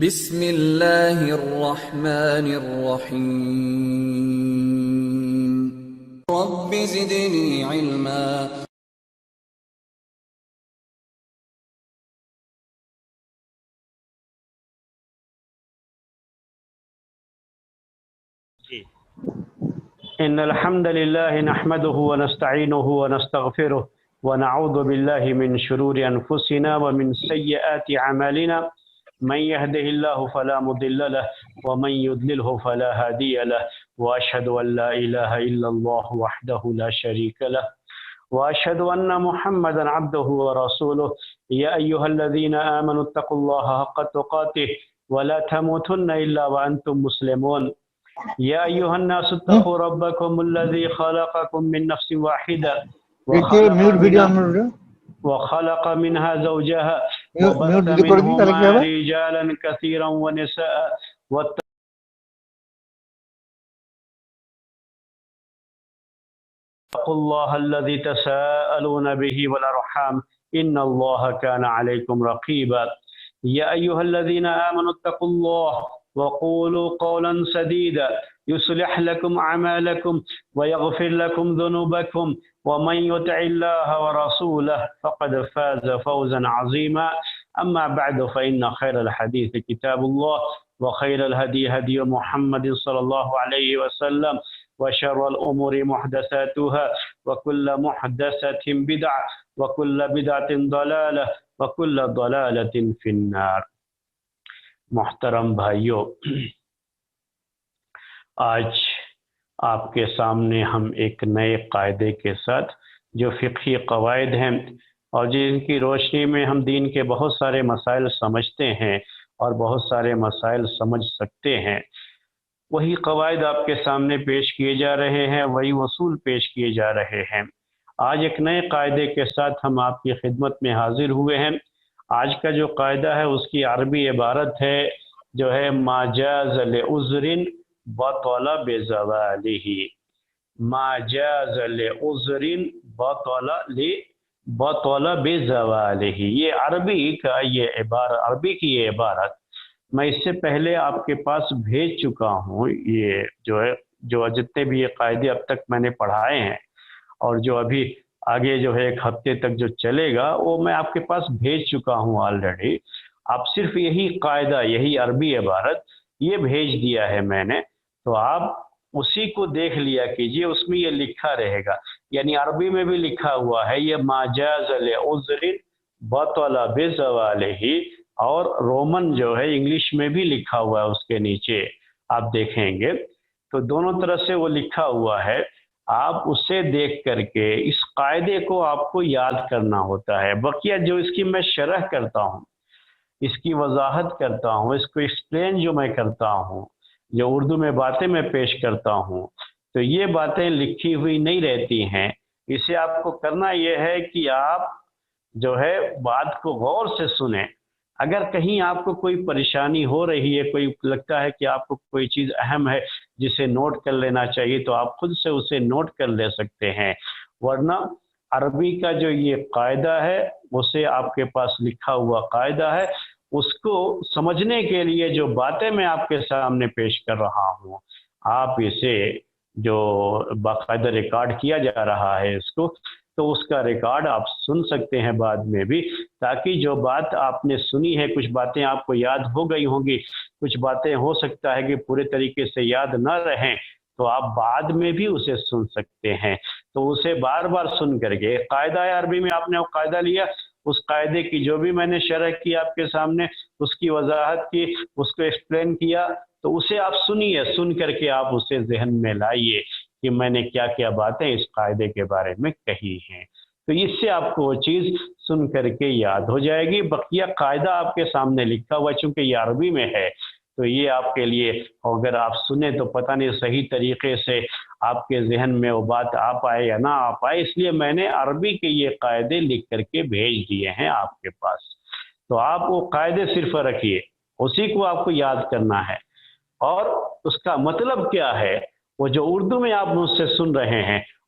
بسم اللہ الرحمن الرحیم رب زدنی علما۔ إن الحمد لله نحمده ونستعينه ونستغفره ونعوذ بالله من شرور أنفسنا ومن سيئات أعمالنا من يهده الله فلا مضل له ومن يضلله فلا هادي له وأشهد أن لا إله إلا الله وحده لا شريك له وأشهد أن محمدا عبده ورسوله يا أيها الذين آمنوا اتقوا الله حق تقاته ولا تموتن إلا وأنتم مسلمون يا أيها الناس اتقوا ربكم الذي خلقكم من نفس واحدة وخلق منها زوجها وبث منهما رجالا كثيرا ونساء واتقوا الله الذي تساءلون به والأرحام إن الله كان عليكم رقيبا يا أيها الذين آمنوا اتقوا الله وقولوا قولا سديدا يصلح لكم أعمالكم ويغفر لكم ذنوبكم ومن يطع الله ورسوله فقد فاز فوزا عظيما أما بعد فإن خير الحديث كتاب الله وخير الهدي هدي محمد صلى الله عليه وسلم وشر الأمور محدثاتها وكل محدثة بدعة وكل بدعة ضلالة وكل ضلالة في النار۔ محترم بھائیوں، آج آپ کے سامنے ہم ایک نئے قاعدے کے ساتھ جو فقہی قواعد ہیں اور جن کی روشنی میں ہم دین کے بہت سارے مسائل سمجھتے ہیں اور بہت سارے مسائل سمجھ سکتے ہیں، وہی قواعد آپ کے سامنے پیش کیے جا رہے ہیں، وہی اصول پیش کیے جا رہے ہیں۔ آج ایک نئے قاعدے کے ساتھ ہم آپ کی خدمت میں حاضر ہوئے ہیں۔ آج کا جو قاعدہ ہے اس کی عربی عبارت ہے جو ہے ما جاز لعذر بطل بزوالہ، ما جاز لعذر بطل بزوالہ۔ یہ عربی کی یہ عبارت میں اس سے پہلے آپ کے پاس بھیج چکا ہوں۔ یہ جو جتنے بھی یہ قاعدے اب تک میں نے پڑھائے ہیں اور جو ابھی آگے جو ہے ایک ہفتے تک جو چلے گا وہ میں آپ کے پاس بھیج چکا ہوں آلریڈی۔ آپ صرف یہی قاعدہ، یہی عربی عبارت یہ بھیج دیا ہے میں نے، تو آپ اسی کو دیکھ لیا کیجئے، اس میں یہ لکھا رہے گا، یعنی عربی میں بھی لکھا ہوا ہے یہ ما جاز لعذر بطل بزوالہ، اور رومن جو ہے انگلش میں بھی لکھا ہوا ہے اس کے نیچے آپ دیکھیں گے، تو دونوں طرح سے وہ لکھا ہوا ہے۔ آپ اسے دیکھ کر کے اس قاعدے کو آپ کو یاد کرنا ہوتا ہے۔ بقیہ جو اس کی میں شرح کرتا ہوں، اس کی وضاحت کرتا ہوں، اس کو ایکسپلین جو میں کرتا ہوں، جو اردو میں باتیں میں پیش کرتا ہوں، تو یہ باتیں لکھی ہوئی نہیں رہتی ہیں۔ اسے آپ کو کرنا یہ ہے کہ آپ جو ہے بات کو غور سے سنیں۔ اگر کہیں آپ کو کوئی پریشانی ہو رہی ہے، کوئی لگتا ہے کہ آپ کو کوئی چیز اہم ہے جسے نوٹ کر لینا چاہیے، تو آپ خود سے اسے نوٹ کر لے سکتے ہیں، ورنہ عربی کا جو یہ قاعدہ ہے اسے آپ کے پاس لکھا ہوا قاعدہ ہے، اس کو سمجھنے کے لیے جو باتیں میں آپ کے سامنے پیش کر رہا ہوں، آپ اسے جو باقاعدہ ریکارڈ کیا جا رہا ہے اس کو، تو اس کا ریکارڈ آپ سن سکتے ہیں بعد میں بھی، تاکہ جو بات آپ نے سنی ہے، کچھ باتیں آپ کو یاد ہو گئی ہوں گی، کچھ باتیں ہو سکتا ہے کہ پورے طریقے سے یاد نہ رہیں، تو آپ بعد میں بھی اسے سن سکتے ہیں۔ تو اسے بار بار سن کر کے، قاعدہ عربی میں آپ نے وہ قاعدہ لیا، اس قاعدے کی جو بھی میں نے شرح کی آپ کے سامنے، اس کی وضاحت کی، اس کو ایکسپلین کیا، تو اسے آپ سنیے، سن کر کے آپ اسے ذہن میں لائیے کہ میں نے کیا کیا باتیں اس قاعدے کے بارے میں کہی ہیں، تو اس سے آپ کو وہ چیز سن کر کے یاد ہو جائے گی۔ بقیہ قاعدہ آپ کے سامنے لکھا ہوا ہے، چونکہ یہ عربی میں ہے تو یہ آپ کے لیے، اگر آپ سنیں تو پتہ نہیں صحیح طریقے سے آپ کے ذہن میں وہ بات آ پائے یا نہ آ پائے، اس لیے میں نے عربی کے یہ قاعدے لکھ کر کے بھیج دیے ہیں آپ کے پاس، تو آپ وہ قاعدے صرف رکھیے، اسی کو آپ کو یاد کرنا ہے، اور اس کا مطلب کیا ہے وہ جو اردو میں آپ مجھ سے سن رہے ہیں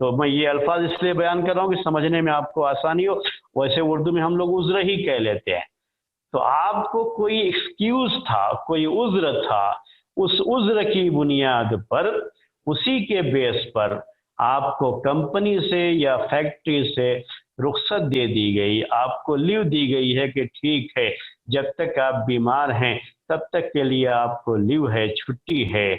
تو میں یہ الفاظ اس لیے بیان کر رہا ہوں کہ سمجھنے میں آپ کو آسانی ہو، ویسے اردو میں ہم لوگ عذر ہی کہہ لیتے ہیں۔ تو آپ کو کوئی ایکسکیوز تھا، کوئی عذر تھا، اس عذر کی بنیاد پر، اسی کے بیس پر آپ کو کمپنی سے یا فیکٹری سے رخصت دے دی گئی، آپ کو لیو دی گئی ہے کہ ٹھیک ہے جب تک آپ بیمار ہیں تب تک کے لیے آپ کو لیو ہے، چھٹی ہے۔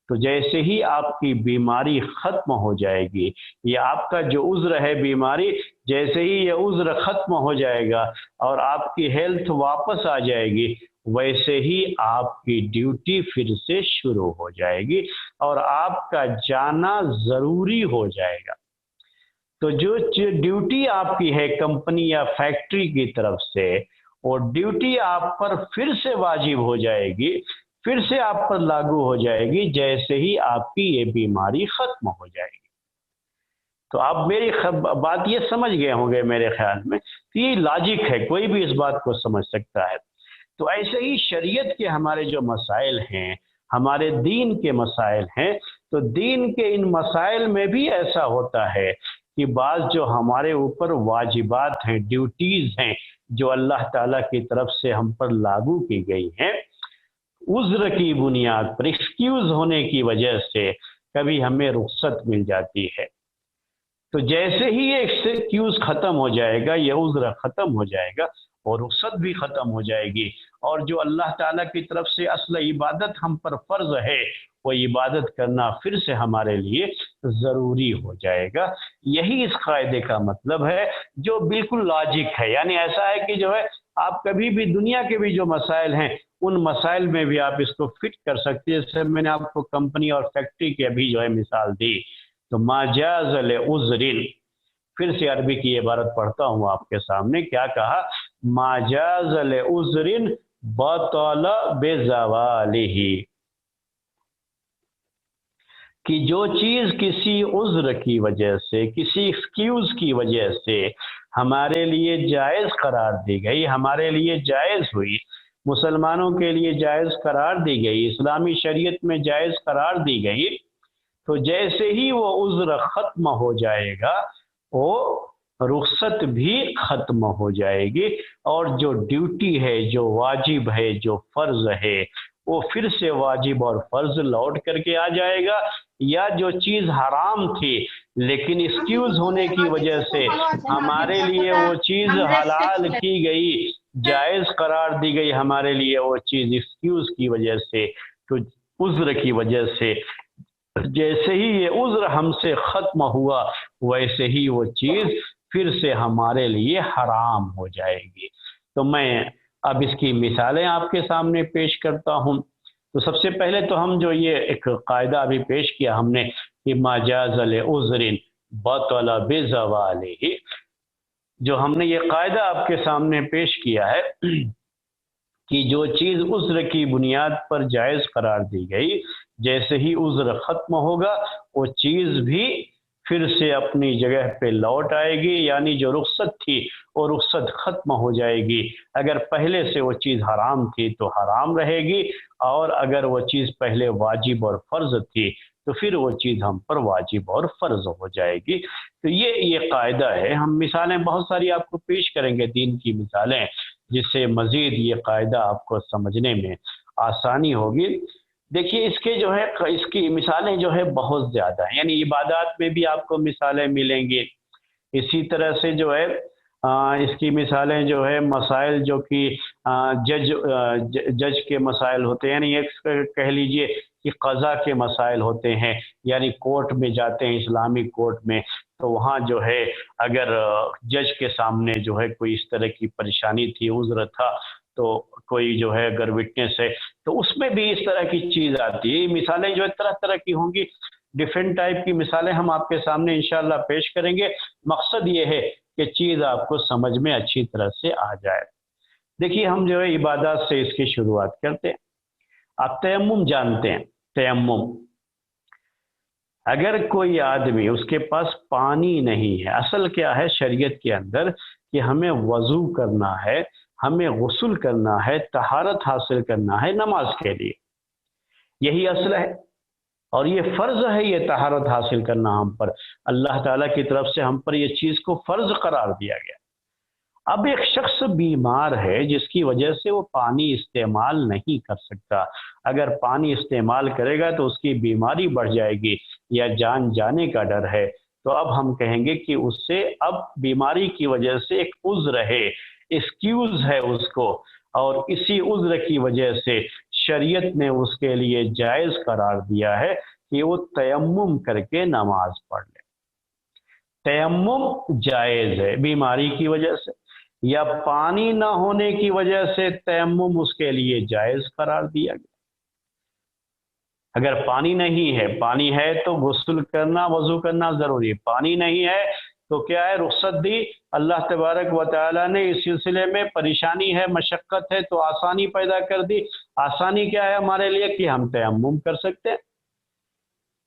تو جیسے ہی آپ کی بیماری ختم ہو جائے گی، یہ آپ کا جو عذر ہے بیماری، جیسے ہی یہ عذر ختم ہو جائے گا اور آپ کی ہیلتھ واپس آ جائے گی، ویسے ہی آپ کی ڈیوٹی پھر سے شروع ہو جائے گی اور آپ کا جانا ضروری ہو جائے گا۔ تو جو ڈیوٹی آپ کی ہے کمپنی یا فیکٹری کی طرف سے، اور ڈیوٹی آپ پر پھر سے واجب ہو جائے گی، پھر سے آپ پر لاگو ہو جائے گی جیسے ہی آپ کی یہ بیماری ختم ہو جائے گی۔ تو آپ میری بات یہ سمجھ گئے ہوں گے میرے خیال میں، کہ یہ لاجک ہے، کوئی بھی اس بات کو سمجھ سکتا ہے۔ تو ایسے ہی شریعت کے ہمارے جو مسائل ہیں، ہمارے دین کے مسائل ہیں، تو دین کے ان مسائل میں بھی ایسا ہوتا ہے کہ بعض جو ہمارے اوپر واجبات ہیں، ڈیوٹیز ہیں، جو اللہ تعالیٰ کی طرف سے ہم پر لاگو کی گئی ہیں، عذر کی بنیاد پر، ایکسکیوز ہونے کی وجہ سے کبھی ہمیں رخصت مل جاتی ہے۔ تو جیسے ہی یہ ایکسکیوز ختم ہو جائے گا، یہ عذر ختم ہو جائے گا اور رخصت بھی ختم ہو جائے گی، اور جو اللہ تعالیٰ کی طرف سے اصل عبادت ہم پر فرض ہے، وہ عبادت کرنا پھر سے ہمارے لیے ضروری ہو جائے گا۔ یہی اس قاعدے کا مطلب ہے، جو بالکل لاجک ہے۔ یعنی ایسا ہے کہ جو ہے آپ کبھی بھی دنیا کے بھی جو مسائل ہیں، ان مسائل میں بھی آپ اس کو فٹ کر سکتے ہیں۔ جیسے میں نے آپ کو کمپنی اور فیکٹری کی ابھی جو ہے مثال دی، تو ما جاز لعذر، پھر سے عربی کی عبارت پڑھتا ہوں آپ کے سامنے، کیا کہا؟ ما جاز لعذر بطل بزوالہ، کہ جو چیز کسی عذر کی وجہ سے، کسی ایکسکیوز کی وجہ سے ہمارے لیے جائز قرار دی گئی، ہمارے لیے جائز ہوئی، مسلمانوں کے لیے جائز قرار دی گئی، اسلامی شریعت میں جائز قرار دی گئی، تو جیسے ہی وہ عذر ختم ہو جائے گا، وہ رخصت بھی ختم ہو جائے گی، اور جو ڈیوٹی ہے، جو واجب ہے، جو فرض ہے، وہ پھر سے واجب اور فرض لوٹ کر کے آ جائے گا، یا جو چیز حرام تھی لیکن ایکسکیوز ہونے کی وجہ سے ہمارے لیے وہ چیز حلال کی گئی، جائز قرار دی گئی ہمارے لیے وہ چیز ایکسکیوز کی وجہ سے، تو عذر کی وجہ سے جیسے ہی یہ عذر ہم سے ختم ہوا، ویسے ہی وہ چیز پھر سے ہمارے لیے حرام ہو جائے گی۔ تو میں اب اس کی مثالیں آپ کے سامنے پیش کرتا ہوں۔ تو سب سے پہلے تو ہم جو یہ ایک قاعدہ ابھی پیش کیا ہم نے کہ ما جاز لعذر بطل بزوالہ، جو ہم نے یہ قاعدہ آپ کے سامنے پیش کیا ہے کہ جو چیز عذر کی بنیاد پر جائز قرار دی گئی، جیسے ہی عذر ختم ہوگا وہ چیز بھی پھر سے اپنی جگہ پہ لوٹ آئے گی، یعنی جو رخصت تھی وہ رخصت ختم ہو جائے گی۔ اگر پہلے سے وہ چیز حرام تھی تو حرام رہے گی، اور اگر وہ چیز پہلے واجب اور فرض تھی تو پھر وہ چیز ہم پر واجب اور فرض ہو جائے گی۔ تو یہ قاعدہ ہے۔ ہم مثالیں بہت ساری آپ کو پیش کریں گے، دین کی مثالیں، جس سے مزید یہ قاعدہ آپ کو سمجھنے میں آسانی ہوگی۔ دیکھیے اس کے جو ہے، اس کی مثالیں جو ہے بہت زیادہ ہیں، یعنی عبادات میں بھی آپ کو مثالیں ملیں گی، اسی طرح سے جو ہے اس کی مثالیں جو ہے مسائل جو کہ جج کے مسائل ہوتے ہیں، یعنی ایک کہہ لیجئے کہ قضا کے مسائل ہوتے ہیں، یعنی کورٹ میں جاتے ہیں، اسلامی کورٹ میں، تو وہاں جو ہے اگر جج کے سامنے جو ہے کوئی اس طرح کی پریشانی تھی، عذر تھا، تو کوئی جو ہے اگر وٹنس ہے تو اس میں بھی اس طرح کی چیز آتی ہے۔ مثالیں جو ہے طرح طرح کی ہوں گی، ڈیفرنٹ ٹائپ کی مثالیں ہم آپ کے سامنے انشاءاللہ پیش کریں گے۔ مقصد یہ ہے کہ چیز آپ کو سمجھ میں اچھی طرح سے آ جائے۔ دیکھیے ہم جو ہے عبادات سے اس کی شروعات کرتے ہیں۔ آپ تیمم جانتے ہیں، تیمم، اگر کوئی آدمی اس کے پاس پانی نہیں ہے، اصل کیا ہے شریعت کے اندر کہ ہمیں وضو کرنا ہے، ہمیں غسل کرنا ہے، طہارت حاصل کرنا ہے نماز کے لیے، یہی اصل ہے۔ اور یہ فرض ہے یہ طہارت حاصل کرنا ہم پر، اللہ تعالیٰ کی طرف سے ہم پر یہ چیز کو فرض قرار دیا گیا۔ اب ایک شخص بیمار ہے جس کی وجہ سے وہ پانی استعمال نہیں کر سکتا، اگر پانی استعمال کرے گا تو اس کی بیماری بڑھ جائے گی یا جان جانے کا ڈر ہے، تو اب ہم کہیں گے کہ اس سے اب بیماری کی وجہ سے ایک عذر ہے، ایکسکیوز ہے اس کو، اور اسی عذر کی وجہ سے شریعت نے اس کے لیے جائز قرار دیا ہے کہ وہ تیمم کر کے نماز پڑھ لے۔ تیمم جائز ہے بیماری کی وجہ سے یا پانی نہ ہونے کی وجہ سے، تیمم اس کے لیے جائز قرار دیا گیا۔ اگر پانی نہیں ہے، پانی ہے تو غسل کرنا وضو کرنا ضروری ہے، پانی نہیں ہے تو کیا ہے، رخصت دی اللہ تبارک و تعالیٰ نے اس سلسلے میں، پریشانی ہے مشقت ہے تو آسانی پیدا کر دی۔ آسانی کیا ہے ہمارے لیے کہ ہم تیمم کر سکتے ہیں۔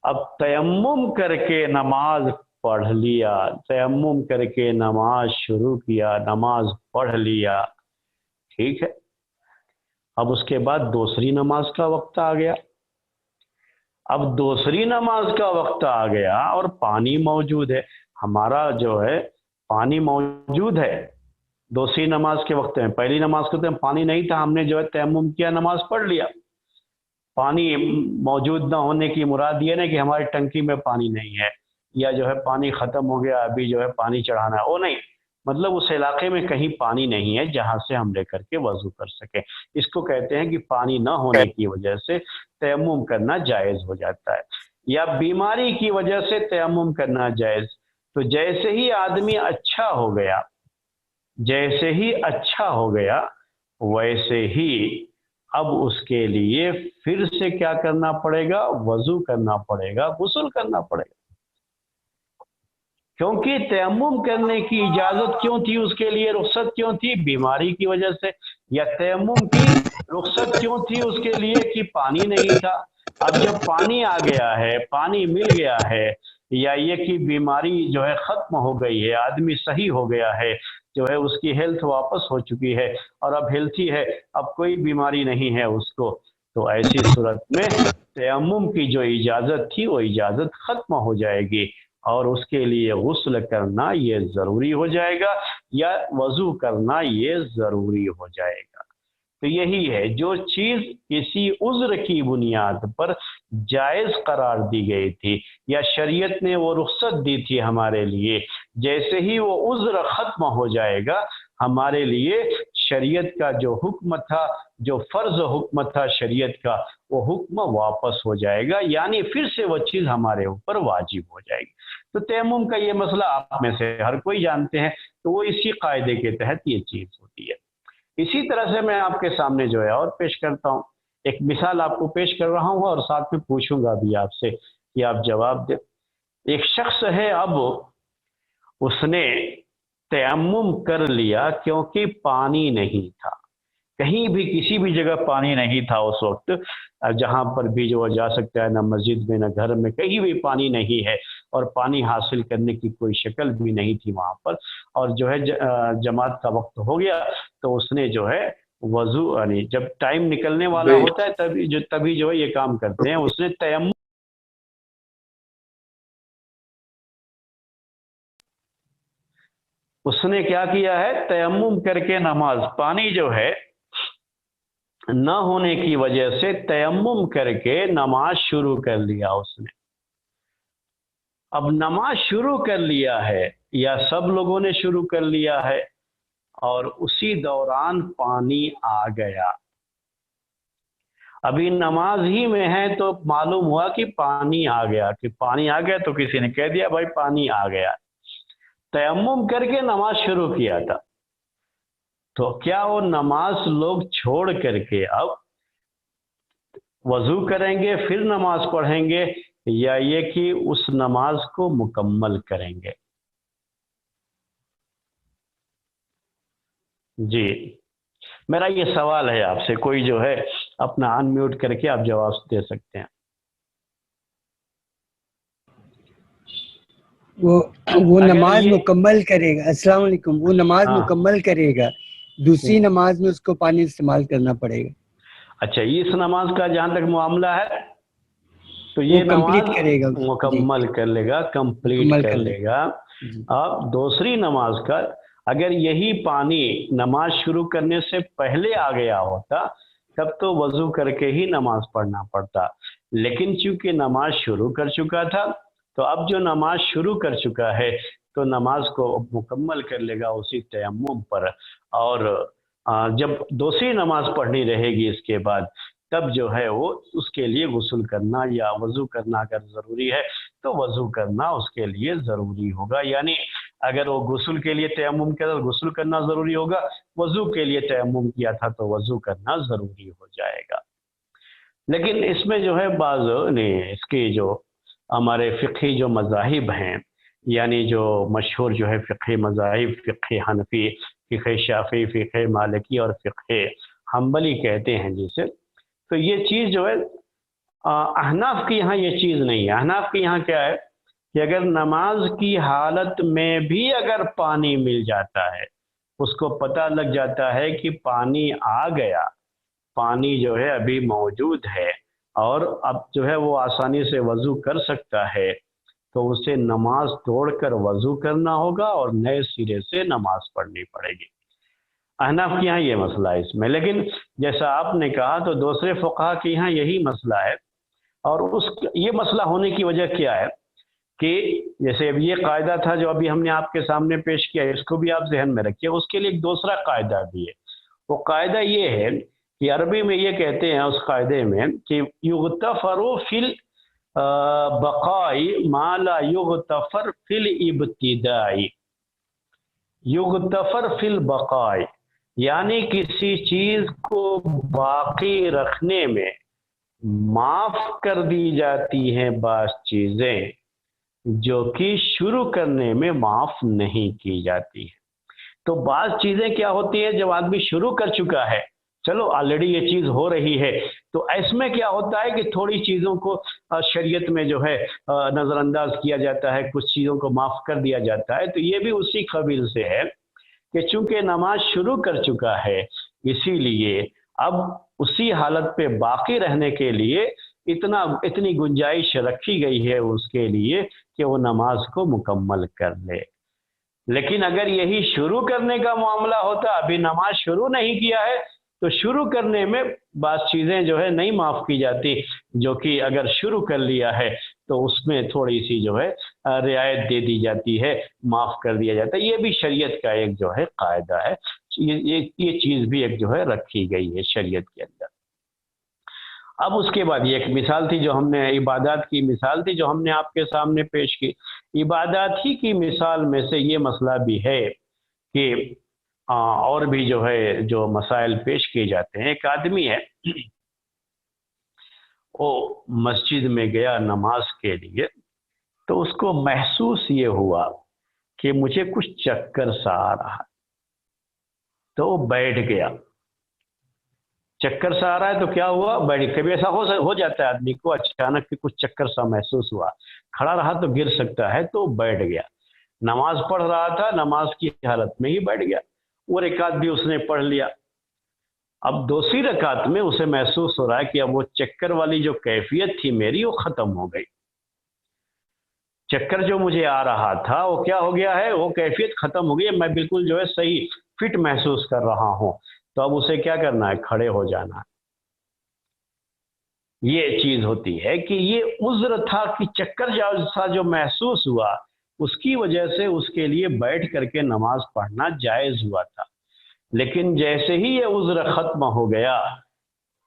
اب تیمم کر کے نماز پڑھ لیا، تیمم کر کے نماز شروع کیا، نماز پڑھ لیا، ٹھیک ہے۔ اب اس کے بعد دوسری نماز کا وقت آ گیا۔ اب دوسری نماز کا وقت آ گیا اور پانی موجود ہے، ہمارا جو ہے پانی موجود ہے دوسری نماز کے وقت میں۔ پہلی نماز کے وقت میں پانی نہیں تھا، ہم نے جو ہے تیمم کیا، نماز پڑھ لیا۔ پانی موجود نہ ہونے کی مراد یہ نہیں کہ ہماری ٹنکی میں پانی نہیں ہے یا جو ہے پانی ختم ہو گیا ابھی جو ہے پانی چڑھانا ہے، وہ نہیں، مطلب اس علاقے میں کہیں پانی نہیں ہے جہاں سے ہم لے کر کے وضو کر سکیں۔ اس کو کہتے ہیں کہ پانی نہ ہونے کی وجہ سے تیمم کرنا جائز ہو جاتا ہے، یا بیماری کی وجہ سے تیمم کرنا جائز۔ تو جیسے ہی آدمی اچھا ہو گیا، جیسے ہی اچھا ہو گیا ویسے ہی اب اس کے لیے پھر سے کیا کرنا پڑے گا، وضو کرنا پڑے گا، غسل کرنا پڑے گا۔ کیونکہ تیمم کرنے کی اجازت کیوں تھی اس کے لیے، رخصت کیوں تھی، بیماری کی وجہ سے، یا تیمم کی رخصت کیوں تھی اس کے لیے کہ پانی نہیں تھا۔ اب جب پانی آ گیا ہے، پانی مل گیا ہے، یا یہ کہ بیماری جو ہے ختم ہو گئی ہے، آدمی صحیح ہو گیا ہے، جو ہے اس کی ہیلتھ واپس ہو چکی ہے اور اب ہیلتھی ہے، اب کوئی بیماری نہیں ہے اس کو، تو ایسی صورت میں تیمم کی جو اجازت تھی وہ اجازت ختم ہو جائے گی اور اس کے لیے غسل کرنا یہ ضروری ہو جائے گا یا وضو کرنا یہ ضروری ہو جائے گا۔ تو یہی ہے، جو چیز کسی عذر کی بنیاد پر جائز قرار دی گئی تھی یا شریعت نے وہ رخصت دی تھی ہمارے لیے، جیسے ہی وہ عذر ختم ہو جائے گا ہمارے لیے شریعت کا جو حکم تھا، جو فرض حکم تھا شریعت کا، وہ حکم واپس ہو جائے گا، یعنی پھر سے وہ چیز ہمارے اوپر واجب ہو جائے گی۔ تو تیمم کا یہ مسئلہ آپ میں سے ہر کوئی جانتے ہیں، تو وہ اسی قاعدے کے تحت یہ چیز ہوتی ہے۔ اسی طرح سے میں آپ کے سامنے جو ہے اور پیش کرتا ہوں، ایک مثال آپ کو پیش کر رہا ہوں اور ساتھ میں پوچھوں گا بھی آپ سے کہ آپ جواب دیں۔ ایک شخص ہے، اب اس نے تیمم کر لیا کیونکہ پانی نہیں تھا، کہیں بھی کسی بھی جگہ پانی نہیں تھا اس وقت، جہاں پر بھی جو جا سکتا ہے، نہ مسجد میں نہ گھر میں، کہیں بھی پانی نہیں ہے اور پانی حاصل کرنے کی کوئی شکل بھی نہیں تھی وہاں پر، اور جو ہے جماعت کا وقت ہو گیا تو اس نے جو ہے وضو، یعنی جب ٹائم نکلنے والا ہوتا ہے تبھی جو ہے یہ کام کرتے ہیں، اس نے تیمم، اس نے کیا کیا ہے، تیمم کر کے نماز، پانی جو ہے نہ ہونے کی وجہ سے تیمم کر کے نماز شروع کر لیا اس نے۔ اب نماز شروع کر لیا ہے یا سب لوگوں نے شروع کر لیا ہے اور اسی دوران پانی آ گیا، ابھی نماز ہی میں ہے تو معلوم ہوا کہ پانی آ گیا، کہ پانی آ گیا تو کسی نے کہہ دیا بھائی پانی آ گیا، تیمم کر کے نماز شروع کیا تھا، تو کیا وہ نماز لوگ چھوڑ کر کے اب وضو کریں گے پھر نماز پڑھیں گے، یا یہ کہ اس نماز کو مکمل کریں گے؟ جی میرا یہ سوال ہے آپ سے، کوئی جو ہے اپنا ان میوٹ کر کے آپ جواب دے سکتے ہیں۔ وہ نماز مکمل کرے گا، السلام علیکم، وہ نماز مکمل کرے گا، دوسری نماز میں اس کو پانی استعمال کرنا پڑے گا۔ اچھا، اس نماز کا جہاں تک معاملہ ہے تو تو یہ کمپلیٹ نماز کرے گا، مکمل کر لے گا، کمپلیٹ کر لے گا۔ اب دوسری نماز کا اگر یہی پانی نماز شروع کرنے سے پہلے آ گیا ہوتا تب تو وضو کر کے ہی نماز پڑھنا پڑتا، لیکن چونکہ نماز شروع کر چکا تھا تو اب جو نماز شروع کر چکا ہے تو نماز کو مکمل کر لے گا اسی تیمم پر، اور جب دوسری نماز پڑھنی رہے گی اس کے بعد تب جو ہے وہ اس کے لیے غسل کرنا یا وضو کرنا اگر ضروری ہے تو وضو کرنا اس کے لیے ضروری ہوگا، یعنی اگر وہ غسل کے لیے تیمم کیا تو غسل کرنا ضروری ہوگا، وضو کے لیے تیمم کیا تھا تو وضو کرنا ضروری ہو جائے گا۔ لیکن اس میں جو ہے بعض نے اس کے جو ہمارے فقہی جو مذاہب ہیں، یعنی جو مشہور جو ہے فقہی مذاہب، فقہ حنفی، فقہ شافعی، فقہ مالکی اور فقہ حنبلی کہتے ہیں جسے، تو یہ چیز جو ہے احناف کے یہاں یہ چیز نہیں ہے۔ احناف کے یہاں کیا ہے کہ اگر نماز کی حالت میں بھی اگر پانی مل جاتا ہے، اس کو پتہ لگ جاتا ہے کہ پانی آ گیا، پانی جو ہے ابھی موجود ہے اور اب جو ہے وہ آسانی سے وضو کر سکتا ہے، تو اسے نماز توڑ کر وضو کرنا ہوگا اور نئے سرے سے نماز پڑھنی پڑے گی۔ احناف کے یہاں یہ مسئلہ ہے اس میں، لیکن جیسا آپ نے کہا تو دوسرے فقہا کے یہاں یہی مسئلہ ہے، اور یہ مسئلہ ہونے کی وجہ کیا ہے کہ جیسے اب یہ قاعدہ تھا جو ابھی ہم نے آپ کے سامنے پیش کیا، اس کو بھی آپ ذہن میں رکھیے، اس کے لیے ایک دوسرا قاعدہ بھی ہے۔ وہ قاعدہ یہ ہے کہ عربی میں یہ کہتے ہیں اس قاعدے میں کہ یغتفر فی البقاء ما لا یغتفر فی الابتداء، یغتفر فی البقاء یعنی کسی چیز کو باقی رکھنے میں معاف کر دی جاتی ہیں بعض چیزیں جو کہ شروع کرنے میں معاف نہیں کی جاتی ہیں۔ تو بعض چیزیں کیا ہوتی ہیں جب آدمی شروع کر چکا ہے، چلو آلریڈی یہ چیز ہو رہی ہے، تو اس میں کیا ہوتا ہے کہ تھوڑی چیزوں کو شریعت میں جو ہے نظر انداز کیا جاتا ہے، کچھ چیزوں کو معاف کر دیا جاتا ہے۔ تو یہ بھی اسی قبیل سے ہے کہ چونکہ نماز شروع کر چکا ہے اسی لیے اب اسی حالت پہ باقی رہنے کے لیے اتنی گنجائش رکھی گئی ہے اس کے لیے کہ وہ نماز کو مکمل کر لے۔ لیکن اگر یہی شروع کرنے کا معاملہ ہوتا، ابھی نماز شروع نہیں کیا ہے تو شروع کرنے میں بعض چیزیں جو ہے نہیں معاف کی جاتی، جو کہ اگر شروع کر لیا ہے تو اس میں تھوڑی سی جو ہے رعایت دے دی جاتی ہے، معاف کر دیا جاتا ہے۔ یہ بھی شریعت کا ایک جو ہے قاعدہ ہے، یہ چیز بھی ایک جو ہے رکھی گئی ہے شریعت کے اندر۔ اب اس کے بعد یہ ایک مثال تھی جو ہم نے عبادات کی مثال تھی جو ہم نے آپ کے سامنے پیش کی۔ عبادات ہی کی مثال میں سے یہ مسئلہ بھی ہے کہ اور بھی جو ہے جو مسائل پیش کیے جاتے ہیں۔ ایک آدمی ہے وہ مسجد میں گیا نماز کے لیے، تو اس کو محسوس یہ ہوا کہ مجھے کچھ چکر سا آ رہا، تو وہ بیٹھ گیا۔ چکر سا آ رہا ہے تو کیا ہوا، بیٹھ، کبھی ایسا ہو جاتا ہے آدمی کو اچانک کہ کچھ چکر سا محسوس ہوا، کھڑا رہا تو گر سکتا ہے، تو بیٹھ گیا۔ نماز پڑھ رہا تھا، نماز کی حالت میں ہی بیٹھ گیا، وہ رکعت بھی اس نے پڑھ لیا۔ اب دوسری رکعت میں اسے محسوس ہو رہا ہے کہ اب وہ چکر والی جو کیفیت تھی میری وہ ختم ہو گئی، چکر جو مجھے آ رہا تھا وہ کیا ہو گیا ہے، وہ کیفیت ختم ہو گئی ہے، میں بالکل جو ہے صحیح فٹ محسوس کر رہا ہوں۔ تو اب اسے کیا کرنا ہے، کھڑے ہو جانا ہے۔ یہ چیز ہوتی ہے کہ یہ عذر تھا کہ چکر جیسا جو محسوس ہوا اس کی وجہ سے اس کے لیے بیٹھ کر کے نماز پڑھنا جائز ہوا تھا، لیکن جیسے ہی یہ عذر ختم ہو گیا،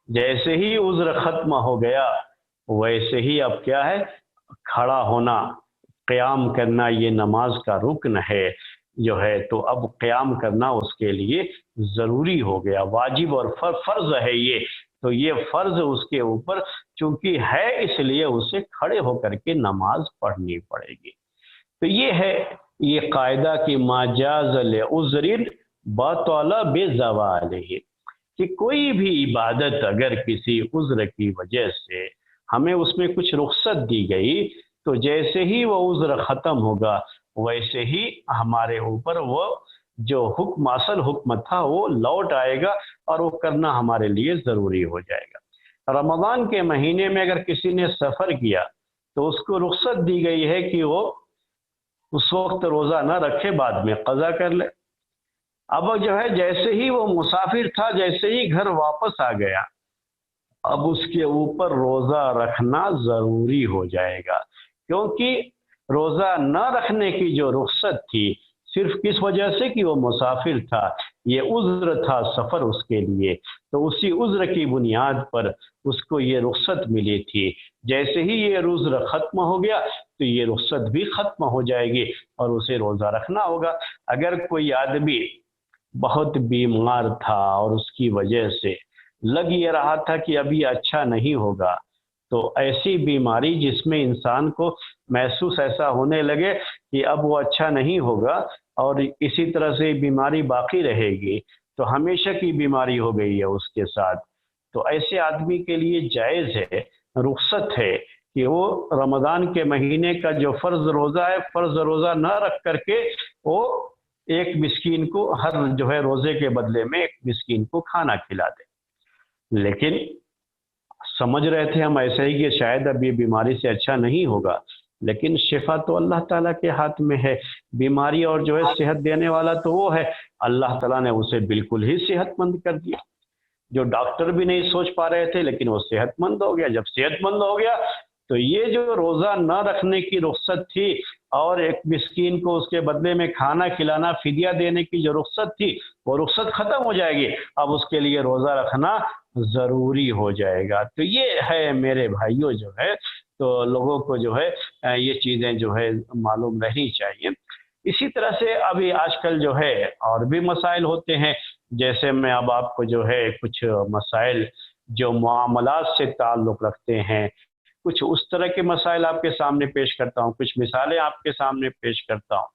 جیسے ہی عذر ختم ہو گیا ویسے ہی اب کیا ہے، کھڑا ہونا، قیام کرنا، یہ نماز کا رکن ہے جو ہے، تو اب قیام کرنا اس کے لیے ضروری ہو گیا، واجب اور فرض ہے یہ، تو یہ فرض اس کے اوپر چونکہ ہے اس لیے اسے کھڑے ہو کر کے نماز پڑھنی پڑے گی۔ تو یہ ہے یہ قاعدہ کہ ما جاز لعذر بطل بزوالہ، کہ کوئی بھی عبادت اگر کسی عذر کی وجہ سے ہمیں اس میں کچھ رخصت دی گئی تو جیسے ہی وہ عذر ختم ہوگا ویسے ہی ہمارے اوپر وہ جو حکم، اصل حکم تھا وہ لوٹ آئے گا اور وہ کرنا ہمارے لیے ضروری ہو جائے گا۔ رمضان کے مہینے میں اگر کسی نے سفر کیا تو اس کو رخصت دی گئی ہے کہ وہ اس وقت روزہ نہ رکھے، بعد میں قضا کر لے۔ اب جو ہے جیسے ہی وہ مسافر تھا، جیسے ہی گھر واپس آ گیا، اب اس کے اوپر روزہ رکھنا ضروری ہو جائے گا، کیونکہ روزہ نہ رکھنے کی جو رخصت تھی صرف کس وجہ سے کہ وہ مسافر تھا، یہ عذر تھا سفر اس کے لیے، تو اسی عذر کی بنیاد پر اس کو یہ رخصت ملی تھی۔ جیسے ہی یہ عذر ختم ہو گیا تو یہ رخصت بھی ختم ہو جائے گی اور اسے روزہ رکھنا ہوگا۔ اگر کوئی آدمی بہت بیمار تھا اور اس کی وجہ سے لگ یہ رہا تھا کہ ابھی اچھا نہیں ہوگا، تو ایسی بیماری جس میں انسان کو محسوس ایسا ہونے لگے کہ اب وہ اچھا نہیں ہوگا اور اسی طرح سے بیماری باقی رہے گی، تو ہمیشہ کی بیماری ہو گئی ہے اس کے ساتھ، تو ایسے آدمی کے لیے جائز ہے، رخصت ہے کہ وہ رمضان کے مہینے کا جو فرض روزہ ہے، فرض روزہ نہ رکھ کر کے وہ ایک مسکین کو ہر جو ہے روزے کے بدلے میں ایک مسکین کو کھانا کھلا دے۔ لیکن سمجھ رہے تھے ہم ایسے ہی کہ شاید اب یہ بیماری سے اچھا نہیں ہوگا، لیکن شفا تو اللہ تعالیٰ کے ہاتھ میں ہے، بیماری اور جو ہے صحت دینے والا تو وہ ہے، اللہ تعالیٰ نے اسے بالکل ہی صحت مند کر دیا۔ جو ڈاکٹر بھی نہیں سوچ پا رہے تھے لیکن وہ صحت مند ہو گیا۔ جب صحت مند ہو گیا تو یہ جو روزہ نہ رکھنے کی رخصت تھی اور ایک مسکین کو اس کے بدلے میں کھانا کھلانا، فدیہ دینے کی جو رخصت تھی، وہ رخصت ختم ہو جائے گی، اب اس کے لیے روزہ رکھنا ضروری ہو جائے گا۔ تو یہ ہے میرے بھائیوں جو ہے، تو لوگوں کو جو ہے یہ چیزیں جو ہے معلوم رہنی چاہیے۔ اسی طرح سے ابھی آج کل جو ہے اور بھی مسائل ہوتے ہیں، جیسے میں اب آپ کو جو ہے کچھ مسائل جو معاملات سے تعلق رکھتے ہیں، کچھ اس طرح کے مسائل آپ کے سامنے پیش کرتا ہوں، کچھ مثالیں آپ کے سامنے پیش کرتا ہوں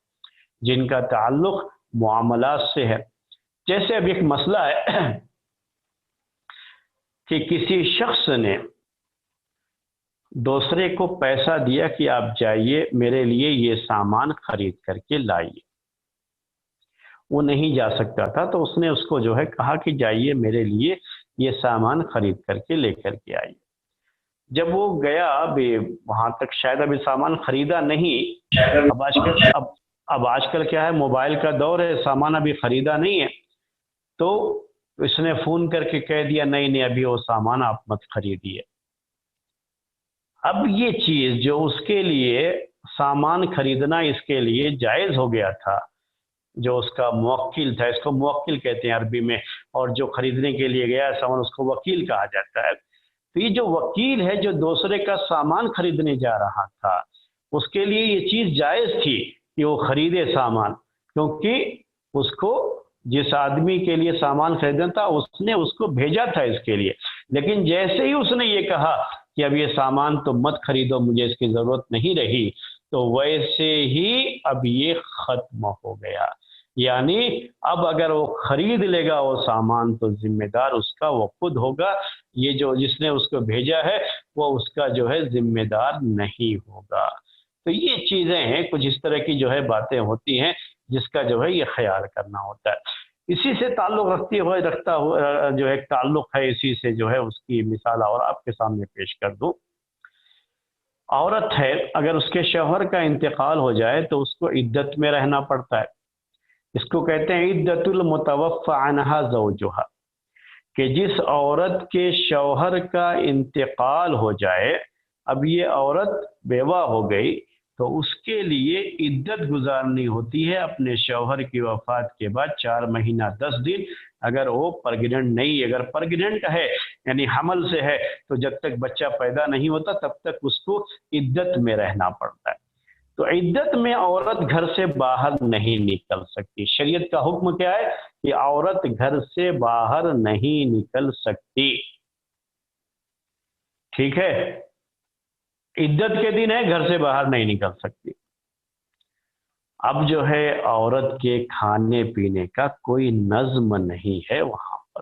جن کا تعلق معاملات سے ہے۔ جیسے اب ایک مسئلہ ہے کہ کسی شخص نے دوسرے کو پیسہ دیا کہ آپ جائیے میرے لیے یہ سامان خرید کر کے لائیے، وہ نہیں جا سکتا تھا تو اس نے اس کو جو ہے کہا کہ جائیے میرے لیے یہ سامان خرید کر کے لے کر کے آئیے۔ جب وہ گیا ابھی وہاں تک شاید ابھی سامان خریدا نہیں، اب آج کل کیا ہے، موبائل کا دور ہے، سامان ابھی خریدا نہیں ہے، تو اس نے فون کر کے کہہ دیا نہیں ابھی وہ سامان آپ مت خریدیے۔ اب یہ چیز جو اس کے لیے سامان خریدنا اس کے لیے جائز ہو گیا تھا، جو اس کا موکل تھا، اس کو موکل کہتے ہیں عربی میں، اور جو خریدنے کے لیے گیا سامان اس کو وکیل کہا جاتا ہے۔ تو یہ جو وکیل ہے جو دوسرے کا سامان خریدنے جا رہا تھا، اس کے لیے یہ چیز جائز تھی کہ وہ خریدے سامان، کیونکہ اس کو جس آدمی کے لیے سامان خریدنا تھا اس نے اس کو بھیجا تھا اس کے لیے۔ لیکن جیسے ہی اس نے یہ کہا کہ اب یہ سامان تو مت خریدو، مجھے اس کی ضرورت نہیں رہی، تو ویسے ہی اب یہ ختم ہو گیا۔ یعنی اب اگر وہ خرید لے گا وہ سامان تو ذمہ دار اس کا وہ خود ہوگا، یہ جو جس نے اس کو بھیجا ہے وہ اس کا جو ہے ذمہ دار نہیں ہوگا۔ تو یہ چیزیں ہیں، کچھ اس طرح کی جو ہے باتیں ہوتی ہیں جس کا جو ہے یہ خیال کرنا ہوتا ہے۔ اسی سے تعلق رکھتا ہوا جو ایک تعلق ہے، اسی سے جو ہے اس کی مثال اور آپ کے سامنے پیش کر دوں۔ عورت ہے، اگر اس کے شوہر کا انتقال ہو جائے تو اس کو عدت میں رہنا پڑتا ہے۔ اس کو کہتے ہیں عدت المتوفی عنہا زوجہا، کہ جس عورت کے شوہر کا انتقال ہو جائے، اب یہ عورت بیوہ ہو گئی تو اس کے لیے عدت گزارنی ہوتی ہے اپنے شوہر کی وفات کے بعد 4 مہینہ 10 دن۔ اگر وہ پریگننٹ نہیں، اگر پریگننٹ ہے یعنی حمل سے ہے، تو جب تک بچہ پیدا نہیں ہوتا تب تک اس کو عدت میں رہنا پڑتا ہے۔ تو عدت میں عورت گھر سے باہر نہیں نکل سکتی۔ شریعت کا حکم کیا ہے کہ عورت گھر سے باہر نہیں نکل سکتی، ٹھیک ہے؟ عدت کے دن ہے، گھر سے باہر نہیں نکل سکتی۔ اب جو ہے عورت کے کھانے پینے کا کوئی نظم نہیں ہے وہاں پر،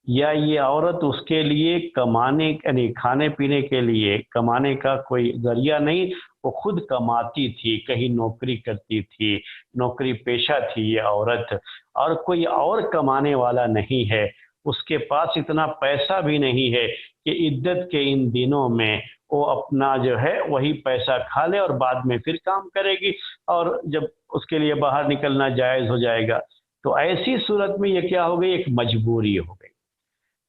یا یہ عورت اس کے لیے کمانے یعنی کھانے پینے کے لیے کمانے کا کوئی ذریعہ نہیں، وہ خود کماتی تھی، کہیں نوکری کرتی تھی، نوکری پیشہ تھی یہ عورت، اور کوئی اور کمانے والا نہیں ہے، اس کے پاس اتنا پیسہ بھی نہیں ہے کہ عدت کے ان دنوں میں وہ اپنا جو ہے وہی پیسہ کھا لے اور بعد میں پھر کام کرے گی، اور جب اس کے لیے باہر نکلنا جائز ہو جائے گا، تو ایسی صورت میں یہ کیا ہو گئی، ایک مجبوری ہو گئی۔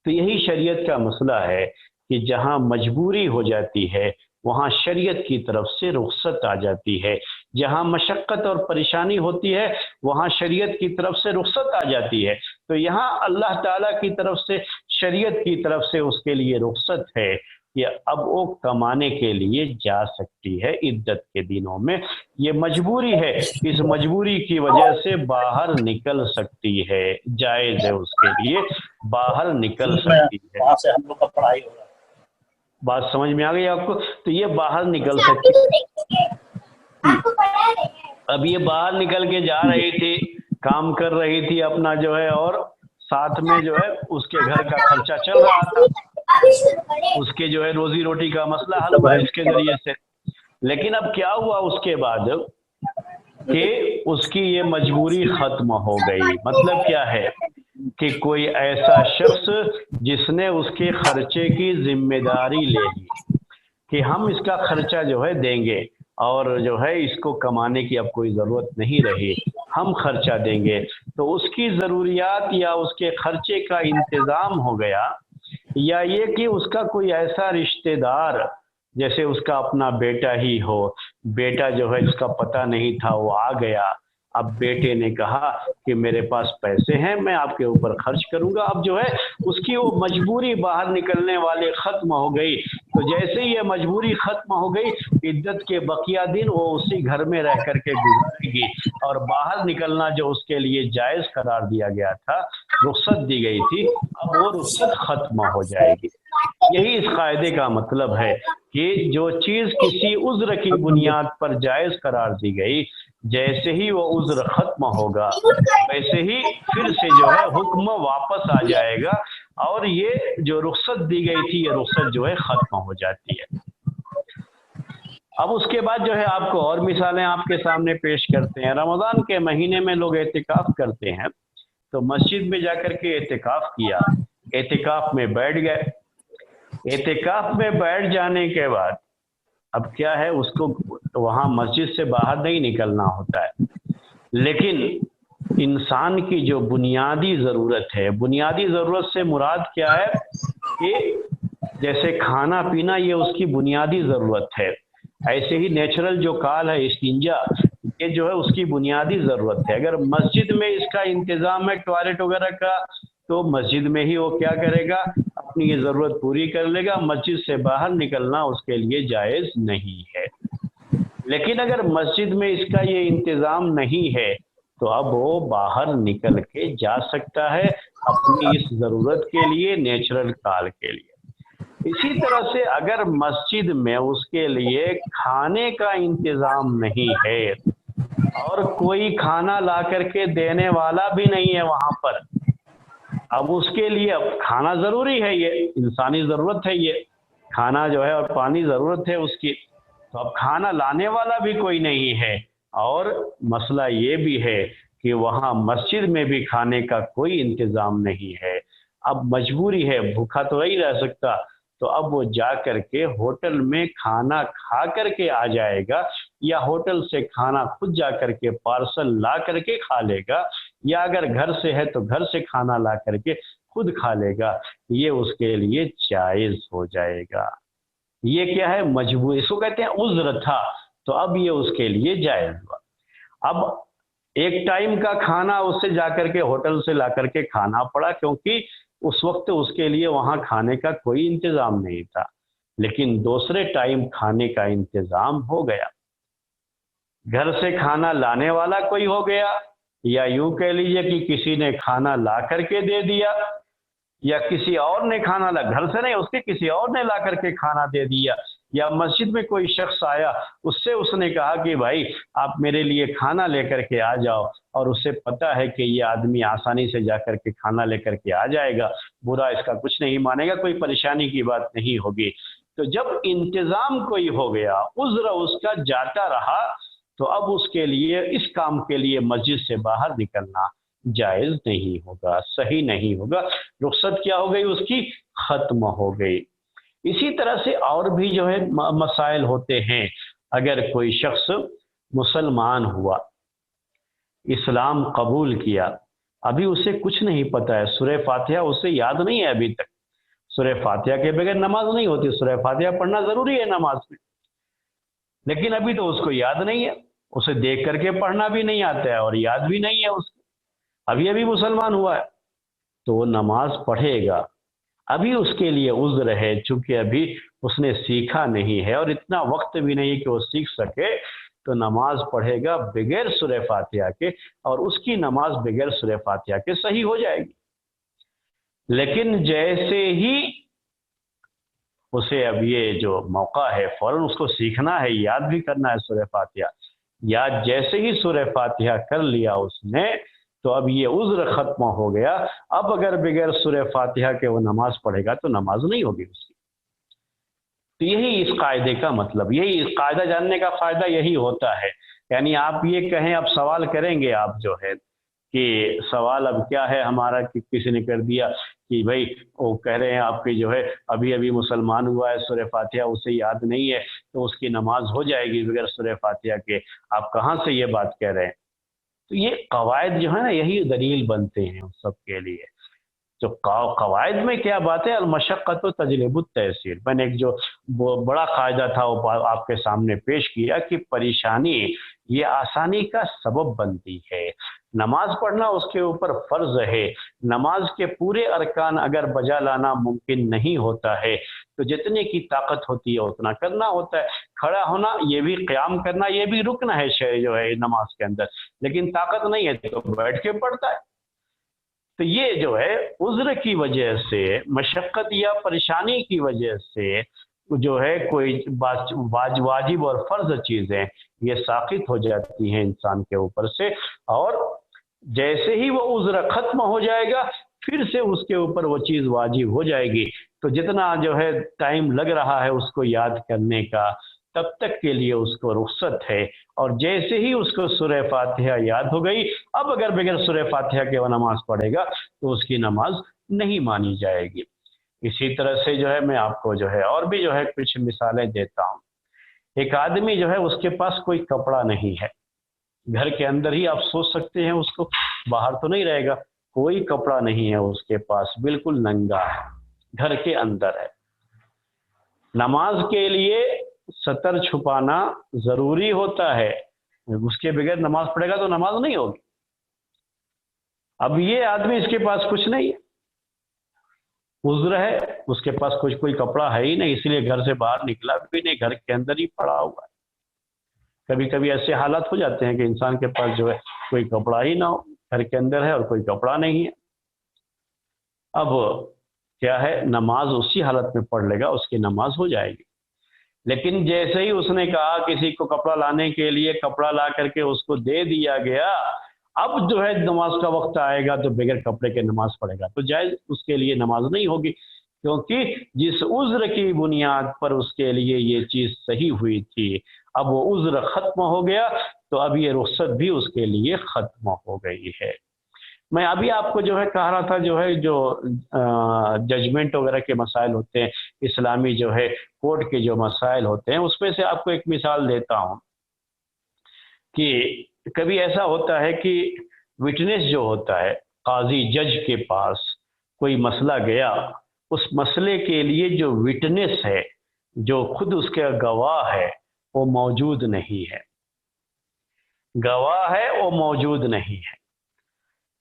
تو یہی شریعت کا مسئلہ ہے کہ جہاں مجبوری ہو جاتی ہے وہاں شریعت کی طرف سے رخصت آ جاتی ہے، جہاں مشقت اور پریشانی ہوتی ہے وہاں شریعت کی طرف سے رخصت آ جاتی ہے۔ تو یہاں اللہ تعالیٰ کی طرف سے، شریعت کی طرف سے اس کے لیے رخصت ہے کہ اب وہ کمانے کے لیے جا سکتی ہے عدت کے دنوں میں، یہ مجبوری ہے، اس مجبوری کی وجہ سے باہر نکل سکتی ہے، جائز ہے اس کے لیے باہر نکل سکتی ہے۔ وہاں سے ہم لوگ کا پڑھائی ہو رہا ہے، بات سمجھ میں آ گئی آپ کو؟ تو یہ باہر نکل سکتی ہے۔ اب یہ باہر نکل کے جا رہی تھی، کام کر رہی تھی اپنا جو ہے، اور ساتھ میں جو ہے اس کے گھر کا خرچہ چل رہا تھا، اس کے جو ہے روزی روٹی کا مسئلہ حل ہوا اس کے ذریعے سے۔ لیکن اب کیا ہوا اس کے بعد کہ اس کی یہ مجبوری ختم ہو گئی۔ مطلب کیا ہے کہ کوئی ایسا شخص جس نے اس کے خرچے کی ذمہ داری لے لی کہ ہم اس کا خرچہ جو ہے دیں گے، اور جو ہے اس کو کمانے کی اب کوئی ضرورت نہیں رہی، ہم خرچہ دیں گے، تو اس کی ضروریات یا اس کے خرچے کا انتظام ہو گیا، یا یہ کہ اس کا کوئی ایسا رشتہ دار جیسے اس کا اپنا بیٹا ہی ہو، بیٹا جو ہے اس کا پتہ نہیں تھا وہ آ گیا، اب بیٹے نے کہا کہ میرے پاس پیسے ہیں میں آپ کے اوپر خرچ کروں گا، اب جو ہے اس کی وہ مجبوری باہر نکلنے والے ختم ہو گئی۔ تو جیسے ہی یہ مجبوری ختم ہو گئی، عدت کے بقیہ دن وہ اسی گھر میں رہ کر کے گزارے گی، اور باہر نکلنا جو اس کے لیے جائز قرار دیا گیا تھا، رخصت دی گئی تھی، اب وہ رخصت ختم ہو جائے گی۔ یہی اس قاعدے کا مطلب ہے کہ جو چیز کسی عذر کی بنیاد پر جائز قرار دی گئی، جیسے ہی وہ عذر ختم ہوگا ویسے ہی پھر سے جو ہے حکم واپس آ جائے گا، اور یہ جو رخصت دی گئی تھی یہ رخصت جو ہے ختم ہو جاتی ہے۔ اب اس کے بعد جو ہے آپ کو اور مثالیں آپ کے سامنے پیش کرتے ہیں۔ رمضان کے مہینے میں لوگ اعتکاف کرتے ہیں، تو مسجد میں جا کر کے اعتکاف کیا، اعتکاف میں بیٹھ گئے، اعتکاف میں بیٹھ جانے کے بعد اب کیا ہے، اس کو وہاں مسجد سے باہر نہیں نکلنا ہوتا ہے، لیکن انسان کی جو بنیادی ضرورت ہے، بنیادی ضرورت سے مراد کیا ہے کہ جیسے کھانا پینا یہ اس کی بنیادی ضرورت ہے، ایسے ہی نیچرل جو کال ہے استنجا، یہ جو ہے اس کی بنیادی ضرورت ہے۔ اگر مسجد میں اس کا انتظام ہے ٹوائلٹ وغیرہ کا، تو مسجد میں ہی وہ کیا کرے گا، اپنی یہ ضرورت پوری کر لے گا، مسجد سے باہر نکلنا اس کے لیے جائز نہیں ہے۔ لیکن اگر مسجد میں اس کا یہ انتظام نہیں ہے تو اب وہ باہر نکل کے جا سکتا ہے اپنی اس ضرورت کے لیے، نیچرل کال کے لیے۔ اسی طرح سے اگر مسجد میں اس کے لیے کھانے کا انتظام نہیں ہے اور کوئی کھانا لا کر کے دینے والا بھی نہیں ہے وہاں پر، اب اس کے لیے اب کھانا ضروری ہے، یہ انسانی ضرورت ہے، یہ کھانا جو ہے اور پانی ضرورت ہے اس کی، تو اب کھانا لانے والا بھی کوئی نہیں ہے، اور مسئلہ یہ بھی ہے کہ وہاں مسجد میں بھی کھانے کا کوئی انتظام نہیں ہے، اب مجبوری ہے، بھوکا تو نہیں رہ سکتا، تو اب وہ جا کر کے ہوٹل میں کھانا کھا کر کے آ جائے گا، یا ہوٹل سے کھانا خود جا کر کے پارسل لا کر کے کھا لے گا، یا اگر گھر سے ہے تو گھر سے کھانا لا کر کے خود کھا لے گا، یہ اس کے لیے جائز ہو جائے گا۔ یہ کیا ہے، مجبوری، اس کو کہتے ہیں عذر تھا، تو اب یہ اس کے لیے جائز ہوا۔ اب ایک ٹائم کا کھانا اس سے جا کر کے ہوٹل سے لا کر کے کھانا پڑا، کیونکہ اس وقت اس کے لیے وہاں کھانے کا کوئی انتظام نہیں تھا، لیکن دوسرے ٹائم کھانے کا انتظام ہو گیا، گھر سے کھانا لانے والا کوئی ہو گیا، یا یوں کہہ لیجئے کہ کسی نے کھانا لا کر کے دے دیا، یا کسی اور نے کھانا گھر سے نہیں، اس کے کسی اور نے لا کر کے کھانا دے دیا، یا مسجد میں کوئی شخص آیا، اس سے اس نے کہا کہ بھائی آپ میرے لیے کھانا لے کر کے آ جاؤ، اور اسے پتہ ہے کہ یہ آدمی آسانی سے جا کر کے کھانا لے کر کے آ جائے گا، برا اس کا کچھ نہیں مانے گا، کوئی پریشانی کی بات نہیں ہوگی، تو جب انتظام کوئی ہو گیا، عذر اس کا جاتا رہا، تو اب اس کے لیے اس کام کے لیے مسجد سے باہر نکلنا جائز نہیں ہوگا، صحیح نہیں ہوگا، رخصت کیا ہو گئی اس کی، ختم ہو گئی۔ اسی طرح سے اور بھی جو ہے مسائل ہوتے ہیں۔ اگر کوئی شخص مسلمان ہوا، اسلام قبول کیا، ابھی اسے کچھ نہیں پتا ہے، سورہ فاتحہ اسے یاد نہیں ہے ابھی تک، سورہ فاتحہ کے بغیر نماز نہیں ہوتی، سورہ فاتحہ پڑھنا ضروری ہے نماز میں، لیکن ابھی تو اس کو یاد نہیں ہے، اسے دیکھ کر کے پڑھنا بھی نہیں آتا ہے اور یاد بھی نہیں ہے اس کو، ابھی مسلمان ہوا ہے تو وہ نماز پڑھے گا۔ ابھی اس کے لیے عذر ہے، چونکہ ابھی اس نے سیکھا نہیں ہے اور اتنا وقت بھی نہیں کہ وہ سیکھ سکے، تو نماز پڑھے گا بغیر سورہ فاتحہ کے، اور اس کی نماز بغیر سورہ فاتحہ کے صحیح ہو جائے گی۔ لیکن جیسے ہی اسے اب یہ جو موقع ہے، فوراً اس کو سیکھنا ہے، یاد بھی کرنا ہے سورہ فاتحہ، یا جیسے ہی سورہ فاتحہ کر لیا اس نے، تو اب یہ عذر ختم ہو گیا۔ اب اگر بغیر سورہ فاتحہ کے وہ نماز پڑھے گا تو نماز نہیں ہوگی اس کی۔ تو یہی اس قاعدے کا مطلب، یہی اس قاعدہ جاننے کا فائدہ یہی ہوتا ہے۔ یعنی آپ یہ کہیں، اب سوال کریں گے آپ جو ہے کہ سوال اب کیا ہے ہمارا، کہ کسی نے کر دیا کہ بھائی وہ کہہ رہے ہیں آپ کے جو ہے ابھی مسلمان ہوا ہے، سورہ فاتحہ اسے یاد نہیں ہے، تو اس کی نماز ہو جائے گی بغیر سورہ فاتحہ کے، آپ کہاں سے یہ بات کہہ رہے ہیں؟ تو یہ قواعد جو ہے نا، یہی دلیل بنتے ہیں سب کے لیے۔ جو قواعد میں کیا بات ہے، المشقت و تجلب التیسیر، میں نے ایک جو بڑا قاعدہ تھا وہ آپ کے سامنے پیش کیا کہ پریشانی یہ آسانی کا سبب بنتی ہے۔ نماز پڑھنا اس کے اوپر فرض ہے، نماز کے پورے ارکان اگر بجا لانا ممکن نہیں ہوتا ہے تو جتنے کی طاقت ہوتی ہے اتنا کرنا ہوتا ہے۔ کھڑا ہونا یہ بھی، قیام کرنا یہ بھی رکن ہے جو ہے نماز کے اندر، لیکن طاقت نہیں ہے تو بیٹھ کے پڑھتا ہے۔ تو یہ جو ہے عذر کی وجہ سے، مشقت یا پریشانی کی وجہ سے جو ہے کوئی واجب اور فرض چیزیں یہ ساقط ہو جاتی ہیں انسان کے اوپر سے، اور جیسے ہی وہ عذر ختم ہو جائے گا پھر سے اس کے اوپر وہ چیز واجب ہو جائے گی۔ تو جتنا جو ہے ٹائم لگ رہا ہے اس کو یاد کرنے کا، تب تک کے لیے اس کو رخصت ہے، اور جیسے ہی اس کو سورہ فاتحہ یاد ہو گئی، اب اگر بغیر سورہ فاتحہ کے وہ نماز پڑھے گا تو اس کی نماز نہیں مانی جائے گی۔ اسی طرح سے جو ہے میں آپ کو جو ہے اور بھی جو ہے کچھ مثالیں دیتا ہوں۔ ایک آدمی جو ہے اس کے پاس کوئی کپڑا نہیں ہے، گھر کے اندر ہی آپ سوچ سکتے ہیں اس کو، باہر تو نہیں رہے گا، کوئی کپڑا نہیں ہے اس کے پاس، بالکل ننگا ہے، گھر کے اندر ہے۔ نماز کے لیے سطر چھپانا ضروری ہوتا ہے، اس کے بغیر نماز پڑھے گا تو نماز نہیں ہوگی۔ اب یہ آدمی اس کے پاس کچھ نہیں ہے، عذر ہے، اس کے پاس کوئی کپڑا ہے ہی نہیں، اس لیے گھر سے باہر نکلا بھی نہیں، گھر کے اندر ہی پڑا ہوا ہے۔ کبھی کبھی ایسے حالات ہو جاتے ہیں کہ انسان کے پاس جو ہے کوئی کپڑا ہی نہ ہو، گھر کے اندر ہے اور کوئی کپڑا نہیں ہے۔ اب کیا ہے، نماز اسی حالت میں پڑھ لے گا، اس کی نماز ہو جائے گی۔ لیکن جیسے ہی اس نے کہا کسی کو کپڑا لانے کے لیے، کپڑا لا کر کے اس کو دے دیا گیا، اب جو ہے نماز کا وقت آئے گا تو بغیر کپڑے کے نماز پڑھے گا تو جائز اس کے لیے نماز نہیں ہوگی، کیونکہ جس عذر کی بنیاد پر اس کے لیے یہ چیز صحیح ہوئی تھی، اب وہ عذر ختم ہو گیا تو اب یہ رخصت بھی اس کے لیے ختم ہو گئی ہے۔ میں ابھی آپ کو جو ہے کہہ رہا تھا جو ہے جو ججمنٹ وغیرہ کے مسائل ہوتے ہیں، اسلامی جو ہے کورٹ کے جو مسائل ہوتے ہیں، اس میں سے آپ کو ایک مثال دیتا ہوں کہ کبھی ایسا ہوتا ہے کہ وٹنس جو ہوتا ہے، قاضی جج کے پاس کوئی مسئلہ گیا، اس مسئلے کے لیے جو وٹنس ہے، جو خود اس کا گواہ ہے، وہ موجود نہیں ہے، گواہ ہے وہ موجود نہیں ہے،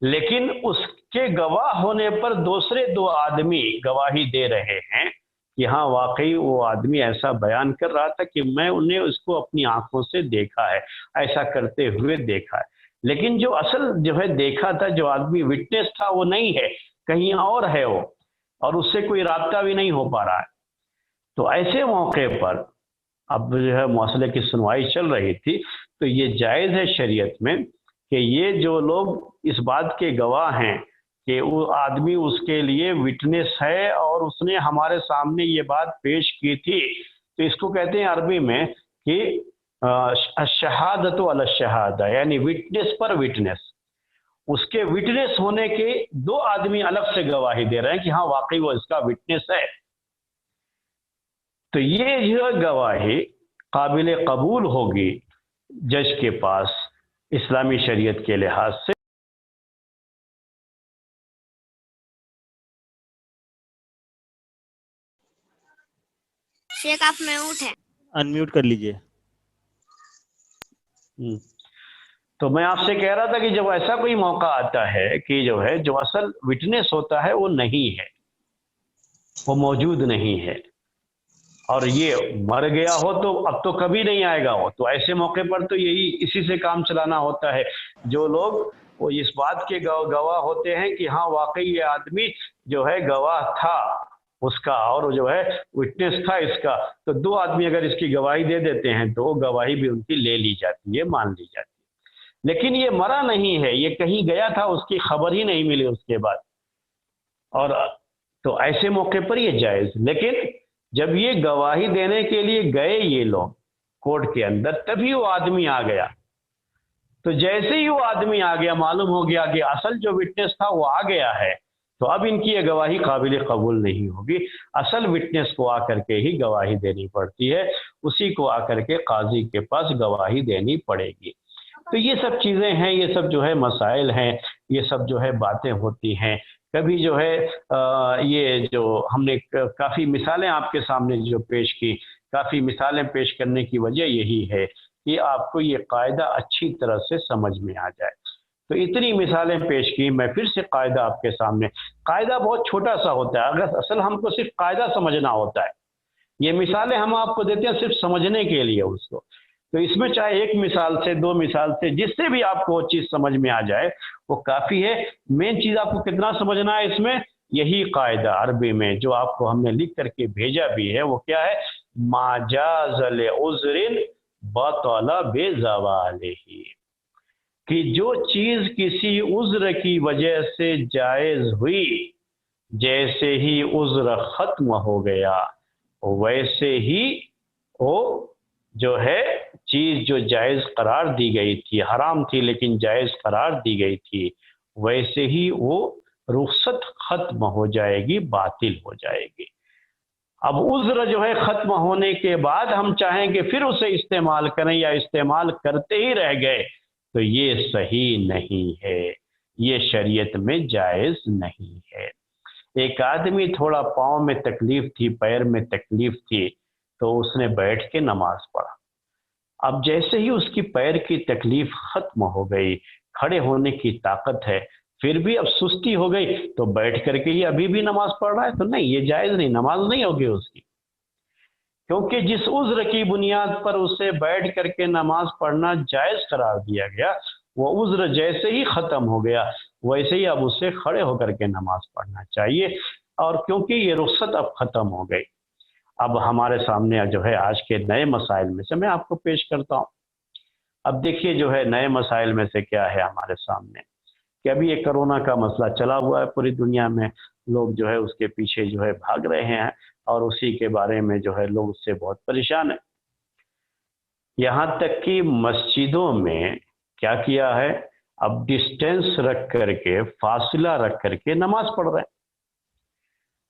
لیکن اس کے گواہ ہونے پر دوسرے دو آدمی گواہی دے رہے ہیں کہ ہاں واقعی وہ آدمی ایسا بیان کر رہا تھا کہ میں انہیں اس کو اپنی آنکھوں سے دیکھا ہے، ایسا کرتے ہوئے دیکھا ہے۔ لیکن جو اصل جو ہے دیکھا تھا، جو آدمی وٹنس تھا، وہ نہیں ہے، کہیں اور ہے وہ، اور اس سے کوئی رابطہ بھی نہیں ہو پا رہا ہے۔ تو ایسے موقع پر اب جو ہے مسئلے کی سنوائی چل رہی تھی، تو یہ جائز ہے شریعت میں کہ یہ جو لوگ اس بات کے گواہ ہیں کہ وہ آدمی اس کے لیے وٹنس ہے اور اس نے ہمارے سامنے یہ بات پیش کی تھی، تو اس کو کہتے ہیں عربی میں کہ شہادت علی الشہادہ، یعنی وٹنس پر وٹنس۔ اس کے وٹنس ہونے کے دو آدمی الگ سے گواہی دے رہے ہیں کہ ہاں واقعی وہ اس کا وٹنس ہے، تو یہ جو گواہی قابل قبول ہوگی جج کے پاس اسلامی شریعت کے لحاظ سے۔ شیخ آپ میوٹ ہیں، انمیوٹ کر لیجئے۔ تو میں آپ سے کہہ رہا تھا کہ جب ایسا کوئی موقع آتا ہے کہ جو اصل وٹنس ہوتا ہے وہ نہیں ہے، وہ موجود نہیں ہے، اور یہ مر گیا ہو تو اب تو کبھی نہیں آئے گا وہ، تو ایسے موقع پر تو یہی اسی سے کام چلانا ہوتا ہے۔ جو لوگ وہ اس بات کے گواہ ہوتے ہیں کہ ہاں واقعی یہ آدمی جو ہے گواہ تھا اس کا، اور جو ہے وٹنس تھا اس کا، تو دو آدمی اگر اس کی گواہی دے دیتے ہیں تو گواہی بھی ان کی لے لی جاتی ہے، مان لی جاتی ہے۔ لیکن یہ مرا نہیں ہے، یہ کہیں گیا تھا، اس کی خبر ہی نہیں ملی اس کے بعد، اور تو ایسے موقع پر یہ جائز۔ لیکن جب یہ گواہی دینے کے لیے گئے یہ لوگ کورٹ کے اندر، تبھی وہ آدمی آ گیا، تو جیسے ہی وہ آدمی آ گیا معلوم ہو گیا کہ اصل جو وٹنس تھا وہ آ گیا ہے، تو اب ان کی یہ گواہی قابل قبول نہیں ہوگی۔ اصل وٹنس کو آ کر کے ہی گواہی دینی پڑتی ہے، اسی کو آ کر کے قاضی کے پاس گواہی دینی پڑے گی۔ تو یہ سب چیزیں ہیں، یہ سب جو ہے مسائل ہیں، یہ سب جو ہے باتیں ہوتی ہیں۔ کبھی جو ہے یہ جو ہم نے کافی مثالیں آپ کے سامنے جو پیش کی، کافی مثالیں پیش کرنے کی وجہ یہی ہے کہ آپ کو یہ قاعدہ اچھی طرح سے سمجھ میں آ جائے۔ تو اتنی مثالیں پیش کی، میں پھر سے قاعدہ آپ کے سامنے، قاعدہ بہت چھوٹا سا ہوتا ہے، اگر اصل ہم کو صرف قاعدہ سمجھنا ہوتا ہے، یہ مثالیں ہم آپ کو دیتے ہیں صرف سمجھنے کے لیے اس کو، تو اس میں چاہے ایک مثال سے، دو مثال سے، جس سے بھی آپ کو وہ چیز سمجھ میں آ جائے وہ کافی ہے۔ مین چیز آپ کو کتنا سمجھنا ہے اس میں، یہی قاعدہ عربی میں جو آپ کو ہم نے لکھ کر کے بھیجا بھی ہے، وہ کیا ہے، ما جاز لعذر بطل بزوالہ، کہ جو چیز کسی عذر کی وجہ سے جائز ہوئی، جیسے ہی عذر ختم ہو گیا ویسے ہی وہ جو ہے چیز جو جائز قرار دی گئی تھی، حرام تھی لیکن جائز قرار دی گئی تھی، ویسے ہی وہ رخصت ختم ہو جائے گی، باطل ہو جائے گی۔ اب عذر جو ہے ختم ہونے کے بعد ہم چاہیں کہ پھر اسے استعمال کریں یا استعمال کرتے ہی رہ گئے، تو یہ صحیح نہیں ہے، یہ شریعت میں جائز نہیں ہے۔ ایک آدمی تھوڑا پاؤں میں تکلیف تھی، پیر میں تکلیف تھی، تو اس نے بیٹھ کے نماز پڑھا۔ اب جیسے ہی اس کی پیر کی تکلیف ختم ہو گئی، کھڑے ہونے کی طاقت ہے، پھر بھی اب سستی ہو گئی، تو بیٹھ کر کے ہی ابھی بھی نماز پڑھ رہا ہے، تو نہیں، یہ جائز نہیں، نماز نہیں ہوگی اس کی، کیونکہ جس عذر کی بنیاد پر اسے بیٹھ کر کے نماز پڑھنا جائز قرار دیا گیا، وہ عذر جیسے ہی ختم ہو گیا ویسے ہی اب اسے کھڑے ہو کر کے نماز پڑھنا چاہیے، اور کیونکہ یہ رخصت اب ختم ہو گئی۔ اب ہمارے سامنے جو ہے آج کے نئے مسائل میں سے میں آپ کو پیش کرتا ہوں۔ اب دیکھیے جو ہے نئے مسائل میں سے کیا ہے ہمارے سامنے، کہ ابھی یہ کرونا کا مسئلہ چلا ہوا ہے پوری دنیا میں، لوگ جو ہے اس کے پیچھے جو ہے بھاگ رہے ہیں، اور اسی کے بارے میں جو ہے لوگ اس سے بہت پریشان ہیں۔ یہاں تک کہ مسجدوں میں کیا کیا ہے، اب ڈسٹینس رکھ کر کے، فاصلہ رکھ کر کے نماز پڑھ رہے ہیں۔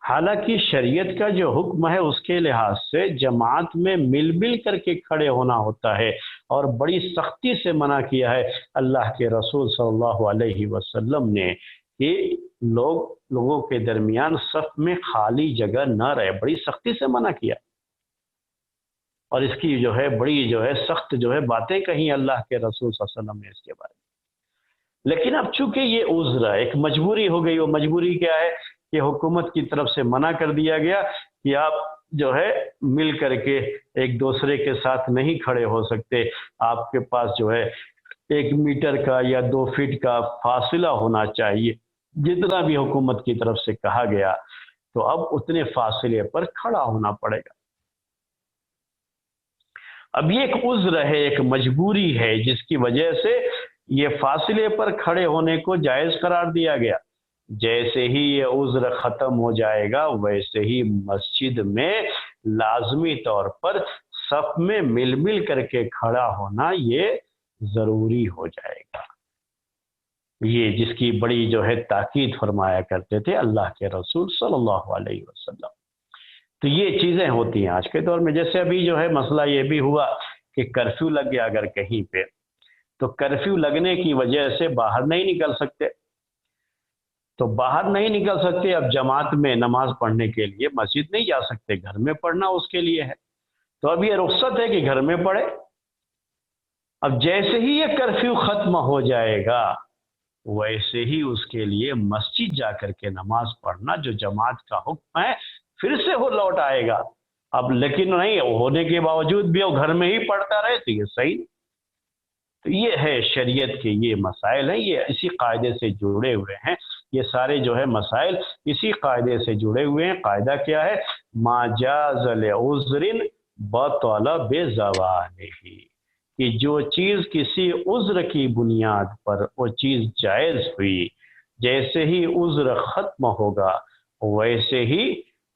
حالانکہ شریعت کا جو حکم ہے اس کے لحاظ سے جماعت میں مل کر کے کھڑے ہونا ہوتا ہے، اور بڑی سختی سے منع کیا ہے اللہ کے رسول صلی اللہ علیہ وسلم نے کہ لوگوں کے درمیان صف میں خالی جگہ نہ رہے، بڑی سختی سے منع کیا، اور اس کی جو ہے بڑی جو ہے سخت جو ہے باتیں کہیں اللہ کے رسول صلی اللہ علیہ وسلم نے اس کے بارے میں۔ لیکن اب چونکہ یہ عذر ہے، ایک مجبوری ہو گئی، وہ مجبوری کیا ہے کہ حکومت کی طرف سے منع کر دیا گیا کہ آپ جو ہے مل کر کے ایک دوسرے کے ساتھ نہیں کھڑے ہو سکتے، آپ کے پاس جو ہے 1 میٹر کا یا 2 فٹ کا فاصلہ ہونا چاہیے، جتنا بھی حکومت کی طرف سے کہا گیا، تو اب اتنے فاصلے پر کھڑا ہونا پڑے گا۔ اب یہ ایک عذر ہے، ایک مجبوری ہے، جس کی وجہ سے یہ فاصلے پر کھڑے ہونے کو جائز قرار دیا گیا۔ جیسے ہی یہ عذر ختم ہو جائے گا ویسے ہی مسجد میں لازمی طور پر صف میں مل کر کے کھڑا ہونا یہ ضروری ہو جائے گا، یہ جس کی بڑی جو ہے تاکید فرمایا کرتے تھے اللہ کے رسول صلی اللہ علیہ وسلم. تو یہ چیزیں ہوتی ہیں آج کے دور میں. جیسے ابھی جو ہے مسئلہ یہ بھی ہوا کہ کرفیو لگ گیا اگر کہیں پہ، تو کرفیو لگنے کی وجہ سے باہر نہیں نکل سکتے. تو باہر نہیں نکل سکتے، اب جماعت میں نماز پڑھنے کے لیے مسجد نہیں جا سکتے، گھر میں پڑھنا اس کے لیے ہے. تو اب یہ رخصت ہے کہ گھر میں پڑھے. اب جیسے ہی یہ کرفیو ختم ہو جائے گا ویسے ہی اس کے لیے مسجد جا کر کے نماز پڑھنا جو جماعت کا حکم ہے پھر سے وہ لوٹ آئے گا. اب لیکن نہیں ہونے کے باوجود بھی وہ گھر میں ہی پڑھتا رہے تو یہ صحیح. تو یہ ہے شریعت کے یہ مسائل ہیں، یہ اسی قاعدے سے جڑے ہوئے ہیں. یہ سارے جو ہے مسائل اسی قاعدے سے جڑے ہوئے ہیں. قاعدہ کیا ہے؟ ما جاز لعذر بطل بزوالہ، کہ جو چیز کسی عذر کی بنیاد پر وہ چیز جائز ہوئی، جیسے ہی عذر ختم ہوگا ویسے ہی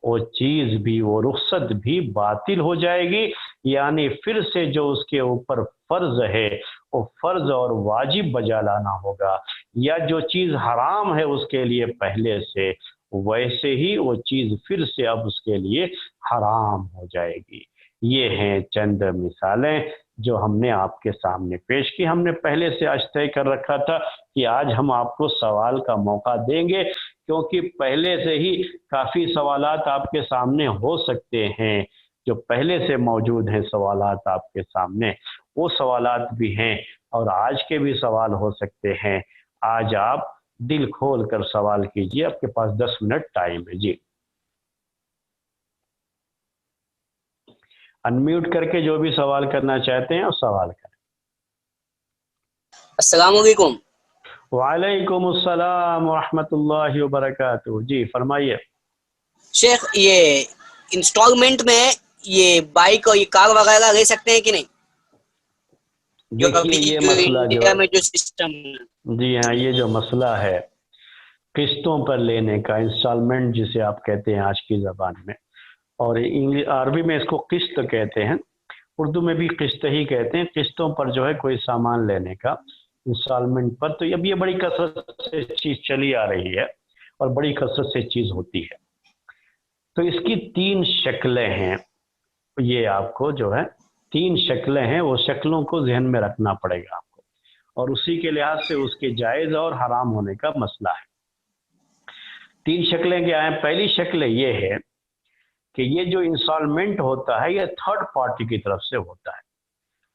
وہ چیز بھی، وہ رخصت بھی باطل ہو جائے گی. یعنی پھر سے جو اس کے اوپر فرض ہے وہ فرض اور واجب بجا لانا ہوگا، یا جو چیز حرام ہے اس کے لیے پہلے سے ویسے ہی وہ چیز پھر سے اب اس کے لیے حرام ہو جائے گی. یہ ہیں چند مثالیں جو ہم نے آپ کے سامنے پیش کی. ہم نے پہلے سے آج طے کر رکھا تھا کہ آج ہم آپ کو سوال کا موقع دیں گے، کیونکہ پہلے سے ہی کافی سوالات آپ کے سامنے ہو سکتے ہیں، جو پہلے سے موجود ہیں سوالات آپ کے سامنے، وہ سوالات بھی ہیں اور آج کے بھی سوال ہو سکتے ہیں. آج آپ دل کھول کر سوال کیجئے، آپ کے پاس 10 منٹ ٹائم ہے. جی انمیوٹ کر کے جو بھی سوال کرنا چاہتے ہیں وہ سوال کریں. السلام علیکم. وعلیکم السلام ورحمۃ اللہ وبرکاتہ. جی فرمائیے. شیخ یہ انسٹالمنٹ میں یہ بائک اور یہ کار وغیرہ لے سکتے ہیں کہ نہیں؟ دیکھیے یہ مسئلہ انڈیا میں جو سسٹم، جی ہاں، یہ جو مسئلہ ہے قسطوں پر لینے کا، انسٹالمنٹ جسے آپ کہتے ہیں آج کی زبان میں، اور عربی میں اس کو قسط کہتے ہیں، اردو میں بھی قسط ہی کہتے ہیں. قسطوں پر جو ہے کوئی سامان لینے کا انسٹالمنٹ پر، تو اب یہ بڑی کثرت سے چیز چلی آ رہی ہے اور بڑی کثرت سے چیز ہوتی ہے. تو اس کی 3 شکلیں ہیں. یہ آپ کو جو ہے 3 شکلیں ہیں، وہ شکلوں کو ذہن میں رکھنا پڑے گا آپ کو، اور اسی کے لحاظ سے اس کے جائز اور حرام ہونے کا مسئلہ ہے. 3 شکلیں کیا ہیں؟ پہلی شکل یہ ہے کہ یہ جو انسٹالمنٹ ہوتا ہے یہ تھرڈ پارٹی کی طرف سے ہوتا ہے.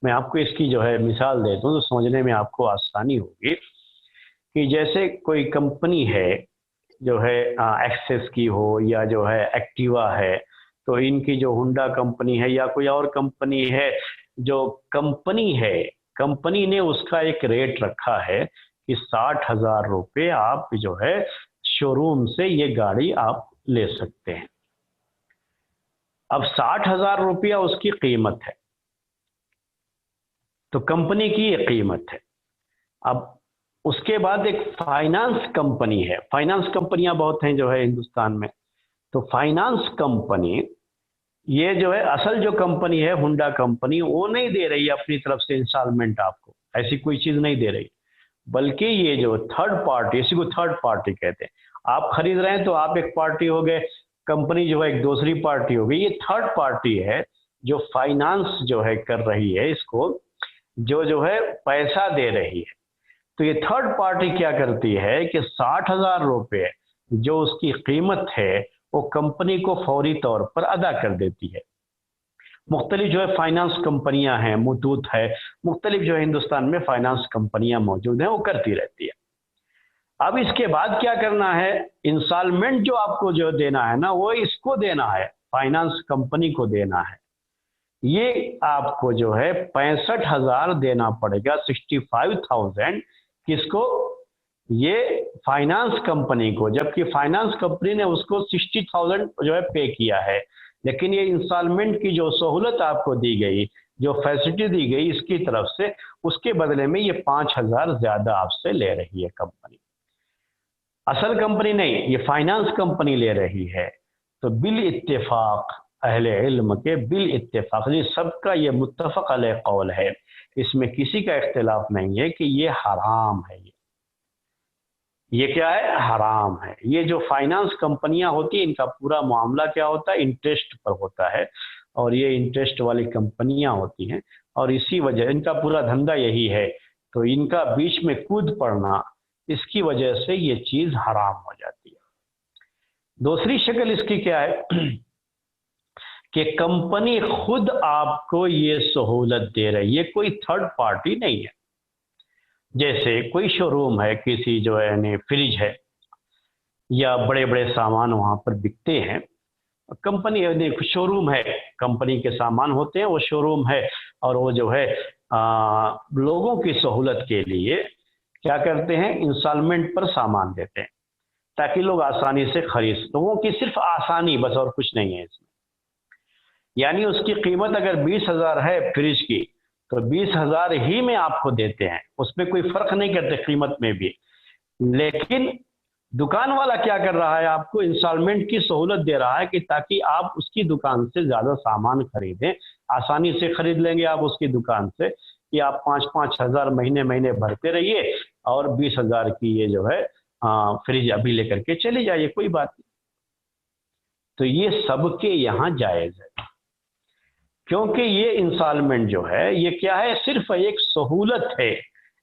میں آپ کو اس کی جو ہے مثال دیتا ہوں تو سمجھنے میں آپ کو آسانی ہوگی. کہ جیسے کوئی کمپنی ہے جو ہے ایکسس کی ہو یا جو ہے ایکٹیوا ہے، تو ان کی جو ہونڈا کمپنی ہے یا کوئی اور کمپنی ہے، جو کمپنی ہے، کمپنی نے اس کا ایک ریٹ رکھا ہے کہ 60,000 روپے آپ جو ہے شو روم سے یہ گاڑی آپ لے سکتے ہیں. اب 60,000 روپیہ اس کی قیمت ہے، تو کمپنی کی یہ قیمت ہے. اب اس کے بعد ایک فائنانس کمپنی ہے. فائنانس کمپنیاں بہت ہیں جو ہے ہندوستان میں. تو فائنانس کمپنی یہ جو ہے اصل جو کمپنی ہے ہونڈا کمپنی، وہ نہیں دے رہی ہے اپنی طرف سے انسٹالمنٹ آپ کو، ایسی کوئی چیز نہیں دے رہی، بلکہ یہ جو تھرڈ پارٹی، اسی کو تھرڈ پارٹی کہتے ہیں. آپ خرید رہے ہیں تو آپ ایک پارٹی ہو گئے، کمپنی جو ہے ایک دوسری پارٹی ہو گئی. یہ تھرڈ پارٹی ہے جو فائنانس جو ہے کر رہی ہے، اس کو جو ہے پیسہ دے رہی ہے. تو یہ تھرڈ پارٹی کیا کرتی ہے کہ 60,000 روپے جو اس کی قیمت ہے وہ کمپنی کو فوری طور پر ادا کر دیتی ہے. مختلف جو ہے فائنانس کمپنیاں ہیں، متوت ہے، مختلف جو ہے ہندوستان میں فائنانس کمپنیاں موجود ہیں، وہ کرتی رہتی ہے. اب اس کے بعد کیا کرنا ہے؟ انسٹالمنٹ جو آپ کو جو دینا ہے نا، وہ اس کو دینا ہے، فائنانس کمپنی کو دینا ہے. یہ آپ کو جو ہے 65,000 دینا پڑے گا، 65,000 کس کو؟ یہ فائنانس کمپنی کو، جبکہ فائنانس کمپنی نے اس کو 60,000 جو ہے پے کیا ہے. لیکن یہ انسٹالمنٹ کی جو سہولت آپ کو دی گئی، جو فیسلٹی دی گئی اس کی طرف سے، اس کے بدلے میں یہ 5,000 زیادہ آپ سے لے رہی ہے کمپنی. اصل کمپنی نہیں، یہ فائنانس کمپنی لے رہی ہے. تو بالاتفاق اہل علم کے بالاتفاق، یہ سب کا یہ متفق علیہ قول ہے، اس میں کسی کا اختلاف نہیں ہے کہ یہ حرام ہے. یہ کیا ہے؟ حرام ہے۔ یہ جو فائنانس کمپنیاں ہوتی ہیں ان کا پورا معاملہ کیا ہوتا ہے؟ انٹرسٹ پر ہوتا ہے، اور یہ انٹرسٹ والی کمپنیاں ہوتی ہیں، اور اسی وجہ ان کا پورا دھندا یہی ہے، تو ان کا بیچ میں کود پڑنا، اس کی وجہ سے یہ چیز حرام ہو جاتی ہے۔ دوسری شکل اس کی کیا ہے کہ کمپنی خود آپ کو یہ سہولت دے رہی ہے، کوئی تھرڈ پارٹی نہیں ہے۔ جیسے کوئی شو روم ہے، کسی جو ہے یعنی فریج ہے یا بڑے بڑے سامان وہاں پر بکتے ہیں، کمپنی شو روم ہے، کمپنی کے سامان ہوتے ہیں، وہ شو روم ہے، اور وہ جو ہے لوگوں کی سہولت کے لیے کیا کرتے ہیں؟ انسٹالمنٹ پر سامان دیتے ہیں تاکہ لوگ آسانی سے خرید، لوگوں کی صرف آسانی بس، اور کچھ نہیں ہے اس میں۔ یعنی اس کی قیمت اگر 20,000 ہے فریج کی، تو 20,000 ہی میں آپ کو دیتے ہیں، اس میں کوئی فرق نہیں کرتے قیمت میں بھی۔ لیکن دکان والا کیا کر رہا ہے؟ آپ کو انسٹالمنٹ کی سہولت دے رہا ہے کہ تاکہ آپ اس کی دکان سے زیادہ سامان خریدیں، آسانی سے خرید لیں گے آپ اس کی دکان سے، کہ آپ 5-5 ہزار مہینے بھرتے رہیے، اور 20,000 کی یہ جو ہے فریج ابھی لے کر کے چلے جائیے، کوئی بات نہیں۔ تو یہ سب کے یہاں جائز ہے، کیونکہ یہ انسٹالمنٹ جو ہے یہ کیا ہے؟ صرف ایک سہولت ہے،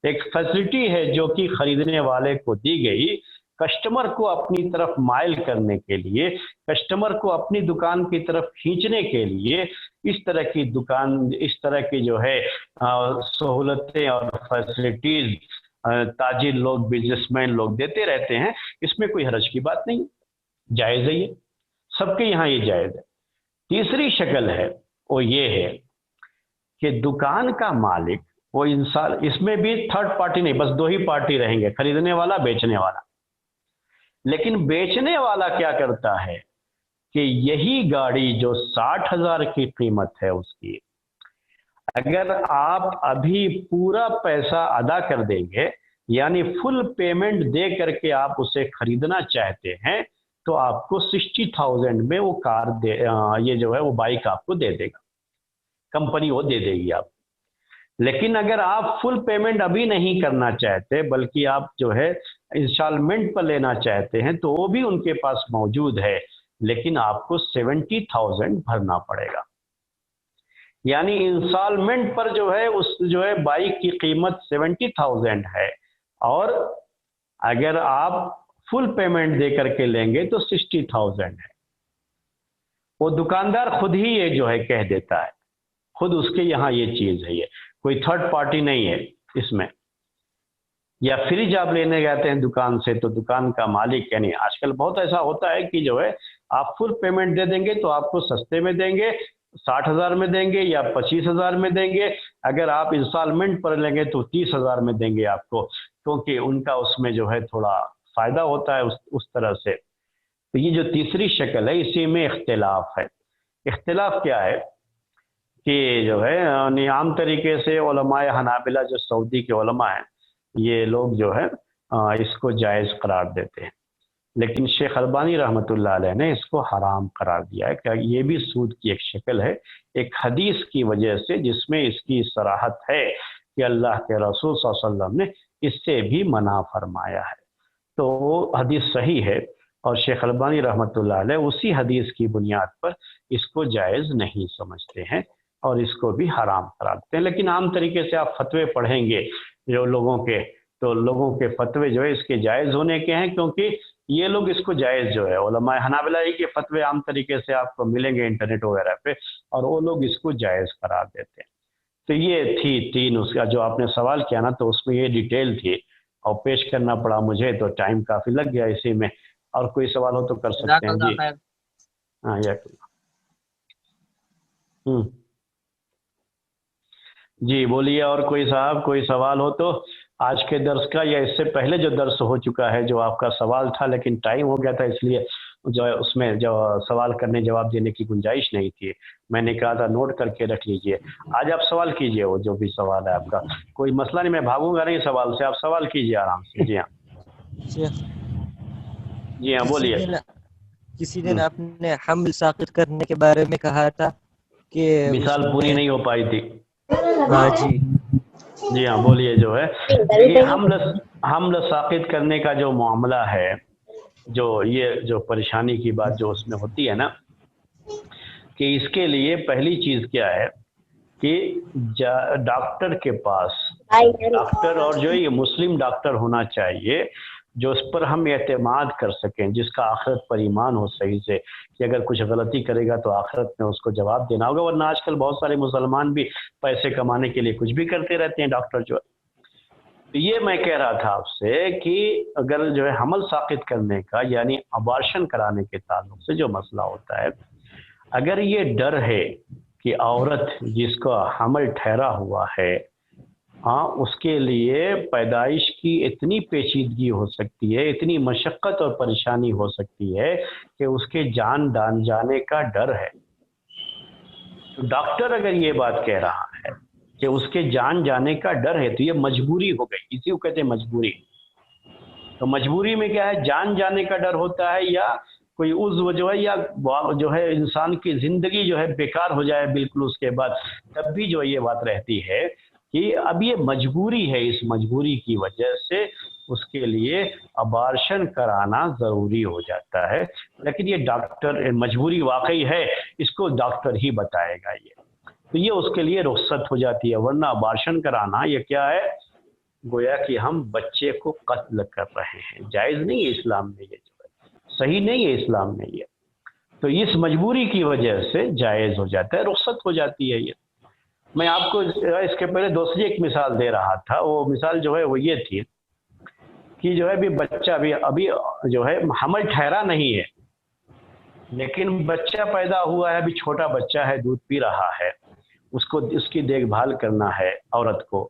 ایک فیسلٹی ہے جو کہ خریدنے والے کو دی گئی، کسٹمر کو اپنی طرف مائل کرنے کے لیے، کسٹمر کو اپنی دکان کی طرف کھینچنے کے لیے اس طرح کی دکان، اس طرح کی جو ہے سہولتیں اور فیسلٹیز تاجر لوگ، بزنس مین لوگ دیتے رہتے ہیں، اس میں کوئی حرج کی بات نہیں، جائز ہے، یہ سب کے یہاں یہ جائز ہے۔ تیسری شکل ہے وہ یہ ہے کہ دکان کا مالک وہ انسان، اس میں بھی تھرڈ پارٹی نہیں، بس 2 ہی پارٹی رہیں گے، خریدنے والا، بیچنے والا۔ لیکن بیچنے والا کیا کرتا ہے کہ یہی گاڑی جو 60,000 کی قیمت ہے اس کی، اگر آپ ابھی پورا پیسہ ادا کر دیں گے، یعنی فل پیمنٹ دے کر کے آپ اسے خریدنا چاہتے ہیں، تو آپ کو 60,000 میں وہ کار یہ جو ہے وہ بائک آپ کو دے دے گا، کمپنی وہ دے دے گی آپ۔ لیکن اگر آپ فل پیمنٹ ابھی نہیں کرنا چاہتے، بلکہ آپ جو ہے انسٹالمنٹ پر لینا چاہتے ہیں، تو وہ بھی ان کے پاس موجود ہے، لیکن آپ کو 70,000 بھرنا پڑے گا۔ یعنی انسٹالمنٹ پر جو ہے اس جو ہے بائک کی قیمت 70,000 ہے، اور اگر آپ فل پیمنٹ دے کر کے لیں گے تو 60,000 ہے۔ وہ دکاندار خود ہی یہ جو ہے کہہ دیتا ہے، خود اس کے یہاں یہ چیز ہے، یہ کوئی تھرڈ پارٹی نہیں ہے اس میں۔ یا فریج آپ لینے گئے ہیں دکان سے، تو دکان کا مالک، یعنی آج کل بہت ایسا ہوتا ہے کہ جو ہے آپ فل پیمنٹ دے دیں گے تو آپ کو سستے میں دیں گے، 60,000 میں دیں گے یا 25,000 میں دیں گے، اگر آپ انسٹالمنٹ پر لیں گے تو 30,000 میں دیں گے آپ کو، کیونکہ ان کا اس میں جو ہے تھوڑا فائدہ ہوتا ہے اس طرح سے۔ تو یہ جو تیسری شکل ہے، اسی میں اختلاف ہے۔ اختلاف کیا ہے کہ جو ہے عام طریقے سے علماء حنابلہ، جو سعودی کے علماء ہیں، یہ لوگ جو ہے اس کو جائز قرار دیتے ہیں، لیکن شیخ البانی رحمۃ اللہ علیہ نے اس کو حرام قرار دیا ہے کہ یہ بھی سود کی ایک شکل ہے، ایک حدیث کی وجہ سے جس میں اس کی صراحت ہے کہ اللہ کے رسول صلی اللہ علیہ وسلم نے اس سے بھی منع فرمایا ہے۔ تو وہ حدیث صحیح ہے، اور شیخ البانی رحمۃ اللہ علیہ اسی حدیث کی بنیاد پر اس کو جائز نہیں سمجھتے ہیں، اور اس کو بھی حرام قرار دیتے ہیں۔ لیکن عام طریقے سے آپ فتوے پڑھیں گے جو لوگوں کے، تو لوگوں کے فتوے جو ہے اس کے جائز ہونے کے ہیں، کیونکہ یہ لوگ اس کو جائز جو ہے، علماء حنابلہ کے فتوے عام طریقے سے آپ کو ملیں گے انٹرنیٹ وغیرہ پہ، اور وہ لوگ اس کو جائز قرار دیتے ہیں۔ تو یہ تھی 3 اس کا جو آپ نے سوال کیا نا، تو اس میں یہ ڈیٹیل تھی، اور پیش کرنا پڑا مجھے، تو ٹائم کافی لگ گیا اسی میں۔ اور کوئی سوال ہو تو کر سکتے ہیں جی۔ ہاں جی بولیے، اور کوئی صاحب کوئی سوال ہو تو آج کے درس کا، یا اس سے پہلے جو درس ہو چکا ہے، جو آپ کا سوال تھا لیکن ٹائم ہو گیا تھا، اس لیے جو ہے اس میں جو سوال کرنے جواب دینے کی گنجائش نہیں تھی، میں نے کہا تھا نوٹ کر کے رکھ لیجئے۔ آج آپ سوال کیجئے، وہ جو بھی سوال ہے آپ کا، کوئی مسئلہ نہیں، میں بھاگوں گا نہیں سوال سے، آپ سوال کیجئے آرام سے۔ جی ہاں جی ہاں بولیے۔ کسی دن آپ نے حمل ساقط کرنے کے بارے میں کہا تھا کہ مثال پوری نہیں ہو پائی تھی۔ ہاں جی جی ہاں بولیے۔ جو ہے حمل ساقط کرنے کا جو معاملہ ہے، جو پریشانی کی بات جو اس میں ہوتی ہے نا، کہ اس کے لیے پہلی چیز کیا ہے کہ ڈاکٹر کے پاس، ڈاکٹر اور جو یہ مسلم ڈاکٹر ہونا چاہیے جو اس پر ہم اعتماد کر سکیں، جس کا آخرت پر ایمان ہو صحیح سے، کہ اگر کچھ غلطی کرے گا تو آخرت میں اس کو جواب دینا ہوگا، ورنہ آج کل بہت سارے مسلمان بھی پیسے کمانے کے لیے کچھ بھی کرتے رہتے ہیں ڈاکٹر جو ہے۔ یہ میں کہہ رہا تھا آپ سے کہ اگر جو ہے حمل ساقط کرنے کا یعنی ابارشن کرانے کے تعلق سے جو مسئلہ ہوتا ہے، اگر یہ ڈر ہے کہ عورت جس کا حمل ٹھہرا ہوا ہے اس کے لیے پیدائش کی اتنی پیچیدگی ہو سکتی ہے، اتنی مشقت اور پریشانی ہو سکتی ہے کہ اس کے جان جانے کا ڈر ہے، تو ڈاکٹر اگر یہ بات کہہ رہا ہے کہ اس کے جان جانے کا ڈر ہے تو یہ مجبوری ہو گئی، اسی کو کہتے ہیں مجبوری۔ تو مجبوری میں کیا ہے، جان جانے کا ڈر ہوتا ہے یا کوئی عضو جو ہے یا جو ہے انسان کی زندگی جو ہے بیکار ہو جائے بالکل اس کے بعد، تب بھی جو یہ بات رہتی ہے کہ اب یہ مجبوری ہے، اس مجبوری کی وجہ سے اس کے لیے ابارشن کرانا ضروری ہو جاتا ہے، لیکن یہ ڈاکٹر مجبوری واقعی ہے، اس کو ڈاکٹر ہی بتائے گا تو یہ اس کے لیے رخصت ہو جاتی ہے، ورنہ ابارشن کرانا یہ کیا ہے، گویا کہ ہم بچے کو قتل کر رہے ہیں، جائز نہیں ہے اسلام میں، یہ جو ہے صحیح نہیں ہے اسلام میں یہ، تو اس مجبوری کی وجہ سے جائز ہو جاتا ہے، رخصت ہو جاتی ہے یہ۔ میں آپ کو اس کے پہلے دوسری ایک مثال دے رہا تھا، وہ مثال جو ہے وہ یہ تھی کہ جو ہے ابھی بچہ ابھی جو ہے حمل ٹھہرا نہیں ہے لیکن بچہ پیدا ہوا ہے، ابھی چھوٹا بچہ ہے، دودھ پی رہا ہے، اس کی دیکھ بھال کرنا ہے عورت کو،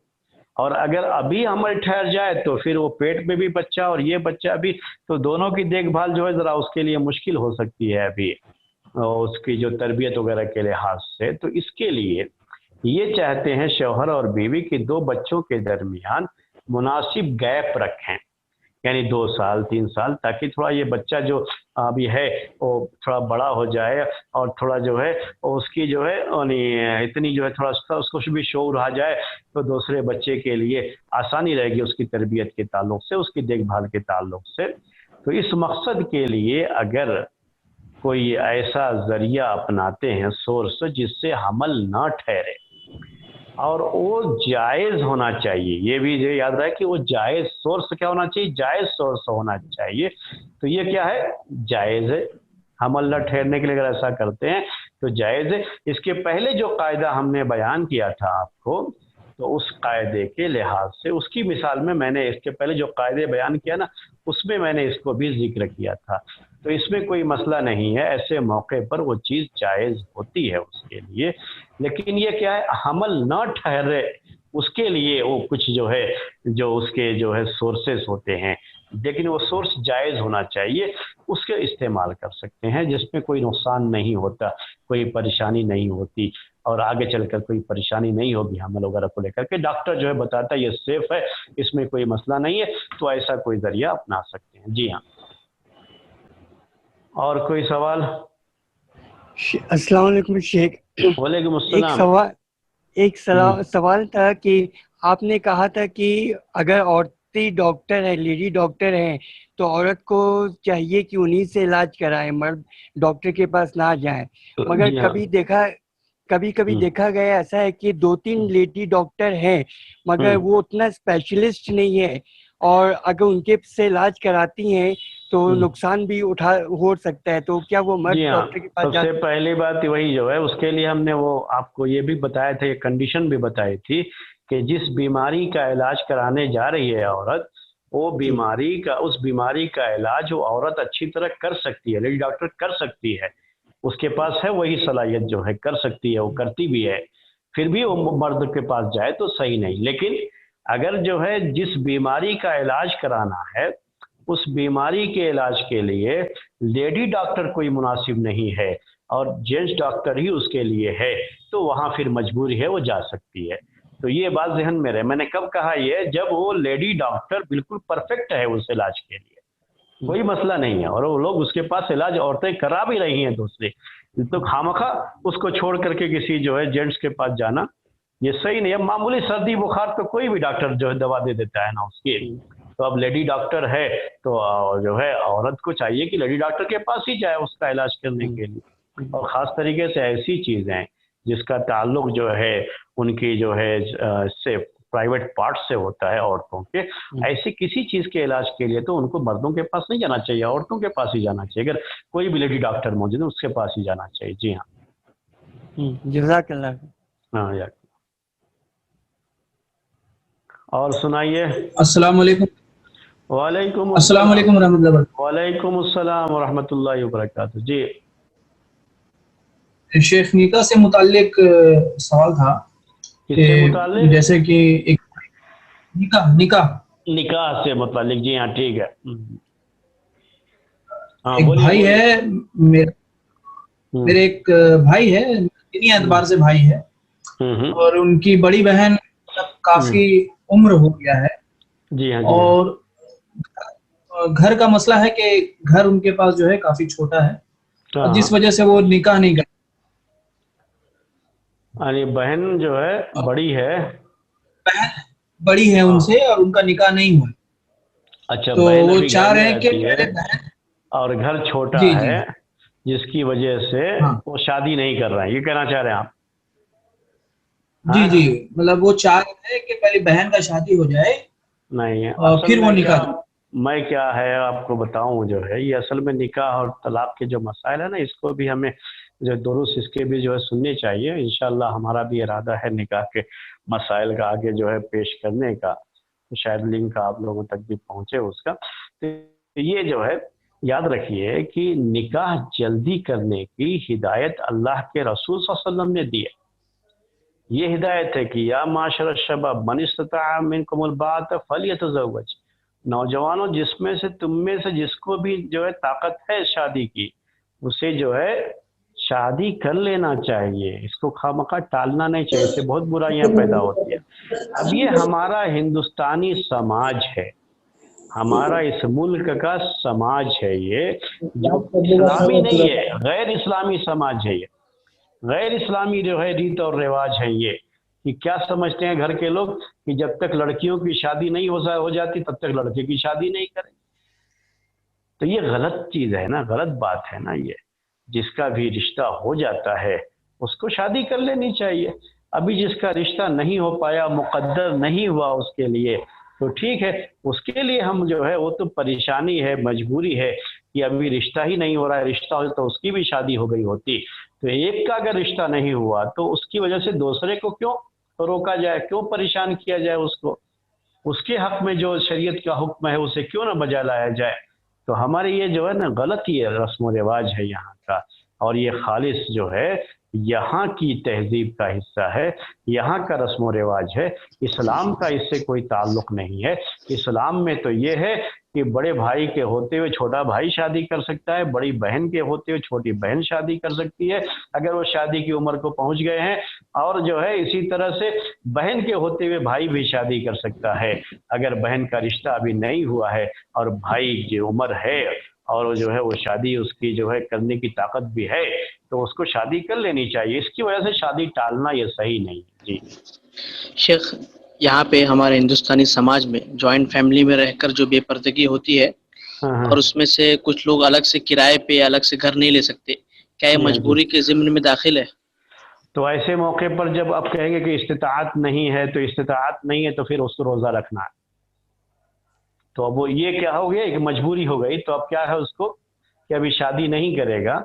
اور اگر ابھی حمل ٹھہر جائے تو پھر وہ پیٹ میں بھی بچہ اور یہ بچہ بھی، تو دونوں کی دیکھ بھال جو ہے ذرا اس کے لیے مشکل ہو سکتی ہے ابھی اس کی جو تربیت وغیرہ کے لحاظ سے، تو اس کے لیے یہ چاہتے ہیں شوہر اور بیوی کہ 2 بچوں کے درمیان مناسب گیپ رکھیں، یعنی 2 سال 3 سال، تاکہ تھوڑا یہ بچہ جو ابھی ہے وہ تھوڑا بڑا ہو جائے اور تھوڑا جو ہے اس کی جو ہے اتنی جو ہے تھوڑا اس کو بھی شعور آ جائے تو دوسرے بچے کے لیے آسانی رہے گی اس کی تربیت کے تعلق سے، اس کی دیکھ بھال کے تعلق سے۔ تو اس مقصد کے لیے اگر کوئی ایسا ذریعہ اپناتے ہیں سورس جس سے حمل نہ ٹھہرے اور وہ جائز ہونا چاہیے، یہ بھی یاد رہے کہ وہ جائز سورس کیا ہونا چاہیے، جائز سورس ہونا چاہیے، تو یہ کیا ہے، جائز ہے، حمل نہ ٹھہرنے کے لیے اگر ایسا کرتے ہیں تو جائز ہے۔ اس کے پہلے جو قاعدہ ہم نے بیان کیا تھا آپ کو، تو اس قاعدے کے لحاظ سے اس کی مثال میں نے اس کے پہلے جو قاعدے بیان کیا نا، اس میں میں نے اس کو بھی ذکر کیا تھا، تو اس میں کوئی مسئلہ نہیں ہے، ایسے موقع پر وہ چیز جائز ہوتی ہے اس کے لیے، لیکن یہ کیا ہے، حمل نہ ٹھہرے اس کے لیے وہ کچھ جو ہے جو اس کے جو ہے سورسز ہوتے ہیں، لیکن وہ سورس جائز ہونا چاہیے، اس کے استعمال کر سکتے ہیں جس میں کوئی نقصان نہیں ہوتا، کوئی پریشانی نہیں ہوتی، اور آگے چل کر کوئی پریشانی نہیں ہوگی حمل وغیرہ کو لے کر کے، ڈاکٹر جو ہے بتاتا ہے یہ سیف ہے، اس میں کوئی مسئلہ نہیں ہے، تو ایسا کوئی ذریعہ اپنا سکتے ہیں۔ جی ہاں، اور کوئی سوال؟ السلام علیکم شیخ۔ وعلیکم السلام۔ ایک سوال تھا کہ آپ نے کہا تھا کہ اگر عورتی ڈاکٹر ہے، لیڈی ڈاکٹر ہیں، تو عورت کو چاہیے کہ انہی سے علاج کرائے، مرد ڈاکٹر کے پاس نہ جائیں، مگر کبھی دیکھا گیا ایسا ہے کہ 2-3 لیڈی ڈاکٹر ہیں مگر وہ اتنا اسپیشلسٹ نہیں ہے، اور اگر ان کے سے علاج کراتی ہیں تو نقصان بھی ہو سکتا ہے، تو کیا وہ مرد ڈاکٹر کے پاس سب سے پہلی بات وہی جو ہے، اس کے لیے ہم نے وہ آپ کو یہ بھی بتایا تھا، یہ کنڈیشن بھی بتائی تھی کہ جس بیماری کا علاج کرانے جا رہی ہے عورت، وہ اس بیماری کا علاج وہ عورت اچھی طرح کر سکتی ہے، لیڈی ڈاکٹر کر سکتی ہے، اس کے پاس ہے وہی صلاحیت جو ہے، کر سکتی ہے، وہ کرتی بھی ہے، پھر بھی وہ مرد کے پاس جائے تو صحیح نہیں۔ لیکن اگر جو ہے جس بیماری کا علاج کرانا ہے، اس بیماری کے علاج کے لیے لیڈی ڈاکٹر کوئی مناسب نہیں ہے اور جینٹس ڈاکٹر ہی اس کے لیے ہے، تو وہاں پھر مجبوری ہے، وہ جا سکتی ہے۔ تو یہ بات ذہن میں رہے، میں نے کب کہا یہ، جب وہ لیڈی ڈاکٹر بالکل پرفیکٹ ہے اس علاج کے لیے، کوئی مسئلہ نہیں ہے، اور وہ لوگ اس کے پاس علاج عورتیں کرا بھی رہی ہیں دوسرے، تو خامخواہ اس کو چھوڑ کر کے کسی جو ہے جینٹس کے پاس جانا یہ صحیح نہیں ہے۔ معمولی سردی بخار تو کوئی بھی ڈاکٹر جو ہے دوا دے دیتا ہے نا اس کی، تو اب لیڈی ڈاکٹر ہے تو جو ہے عورت کو چاہیے کہ لیڈی ڈاکٹر کے پاس ہی جائے اس کا علاج کرنے کے لیے، اور خاص طریقے سے ایسی چیزیں جس کا تعلق جو ہے ان کی جو ہے سے پرائیویٹ پارٹ سے ہوتا ہے عورتوں کے، ایسی کسی چیز کے علاج کے لیے تو ان کو مردوں کے پاس نہیں جانا چاہیے، عورتوں کے پاس ہی جانا چاہیے۔ اگر کوئی بھی لیڈی ڈاکٹر موجود ہے اس کے پاس ہی جانا چاہیے۔ جی ہاں، جزاک اللہ۔ ہاں یا اور سنائیے۔ السلام علیکم۔ وعلیکم السلام علیکم ورحمۃ اللہ وبرکاتہ۔ وعلیکم السلام ورحمۃ اللہ وبرکاتہ۔ جی شیخ، نکاح سے متعلق سوال تھا کس سے متعلق؟ جیسے کہ ایک نکاح سے متعلق۔ جی ہاں ٹھیک ہے۔ ہاں ایک بولیے۔ بھائی ہے میرے ایک بھائی ہے، دینی اعتبار سے بھائی ہے، اور ان کی بڑی بہن کافی عمر ہو گیا ہے، جی ہاں، اور گھر کا مسئلہ ہے کہ گھر ان کے پاس جو ہے کافی چھوٹا ہے، جس وجہ سے وہ نکاح نہیں کر، یعنی بہن جو ہے بڑی ہے، بڑی ہے ان سے، اور ان کا نکاح نہیں ہوا۔ اچھا، تو بہن وہ ابھی چاہ گھر میں رہے ہیں کہ رہتی ہے پہلے بہن، اور گھر چھوٹا جی جی ہے جس کی وجہ سے وہ شادی نہیں کر رہے ہیں، یہ کہنا چاہ رہے ہیں آپ؟ جی جی، مطلب وہ چاہ رہے ہیں کہ پہلے بہن کا شادی ہو جائے نہیں، اور اصل پھر وہ میں نکاح۔ میں کیا ہے آپ کو بتاؤں، جو ہے یہ اصل میں نکاح اور طلاق کے جو مسائل ہے نا، اس کو بھی ہمیں جو درست اس کے بھی جو ہے سننے چاہیے۔ انشاءاللہ ہمارا بھی ارادہ ہے نکاح کے مسائل کا آگے جو ہے پیش کرنے کا، شاید لنک آپ لوگوں تک بھی پہنچے اس کا۔ تو یہ جو ہے یاد رکھیے کہ نکاح جلدی کرنے کی ہدایت اللہ کے رسول صلی اللہ علیہ وسلم نے دی ہے۔ یہ ہدایت ہے کہ یا معاشر الشباب من استطاع منکم الباءۃ فلیتزوج، نوجوانوں جس میں سے تم میں سے جس کو بھی جو ہے طاقت ہے شادی کی، اسے جو ہے شادی کر لینا چاہیے، اس کو خواہ ٹالنا نہیں چاہیے، اس سے بہت برائیاں پیدا ہوتی ہیں۔ اب یہ ہمارا ہندوستانی سماج ہے، ہمارا اس ملک کا سماج ہے، یہ جو اسلامی نہیں ہے، غیر اسلامی سماج ہے، یہ غیر اسلامی جو ہے ریت اور رواج ہے یہ، کہ کیا سمجھتے ہیں گھر کے لوگ کہ جب تک لڑکیوں کی شادی نہیں ہو جاتی تب تک لڑکے کی شادی نہیں کریں۔ تو یہ غلط چیز ہے نا، غلط بات ہے نا، یہ جس کا بھی رشتہ ہو جاتا ہے اس کو شادی کر لینی چاہیے۔ ابھی جس کا رشتہ نہیں ہو پایا، مقدر نہیں ہوا اس کے لیے، تو ٹھیک ہے، اس کے لیے ہم جو ہے وہ تو پریشانی ہے، مجبوری ہے کہ ابھی رشتہ ہی نہیں ہو رہا ہے، رشتہ ہو تو اس کی بھی شادی ہو گئی ہوتی۔ تو ایک کا اگر رشتہ نہیں ہوا تو اس کی وجہ سے دوسرے کو کیوں روکا جائے، کیوں پریشان کیا جائے اس کو، اس کے حق میں جو شریعت کا حکم ہے اسے کیوں نہ بجا لایا جائے۔ تو ہمارے یہ جو ہے نا غلط یہ رسم و رواج ہے یہاں کا، اور یہ خالص جو ہے یہاں کی تہذیب کا حصہ ہے، یہاں کا رسم و رواج ہے، اسلام کا اس سے کوئی تعلق نہیں ہے۔ اسلام میں تو یہ ہے کہ بڑے بھائی کے ہوتے ہوئے چھوٹا بھائی شادی کر سکتا ہے، بڑی بہن کے ہوتے ہوئے چھوٹی بہن شادی کر سکتی ہے اگر وہ شادی کی عمر کو پہنچ گئے ہیں، اور جو ہے اسی طرح سے بہن کے ہوتے ہوئے بھائی بھی شادی کر سکتا ہے اگر بہن کا رشتہ ابھی نہیں ہوا ہے اور بھائی کی عمر ہے اور جو ہے وہ شادی اس کی جو ہے کرنے کی طاقت بھی ہے تو اس کو شادی کر لینی چاہیے۔ اس کی وجہ سے شادی ٹالنا یہ صحیح نہیں ہے۔ جی شیخ، یہاں پہ ہمارے ہندوستانی سماج میں جوائنٹ فیملی میں رہ کر جو بے پردگی ہوتی ہے، اور اس میں سے کچھ لوگ الگ سے کرائے پہ الگ سے گھر نہیں لے سکتے، کیا یہ مجبوری کے ضمن میں داخل ہے؟ تو ایسے موقع پر جب آپ کہیں گے کہ استطاعت نہیں ہے، تو استطاعت نہیں ہے تو پھر اس کو روزہ رکھنا ہے، تو اب وہ یہ کیا ہو گیا کہ مجبوری ہو گئی، تو اب کیا ہے اس کو کہ ابھی شادی نہیں کرے گا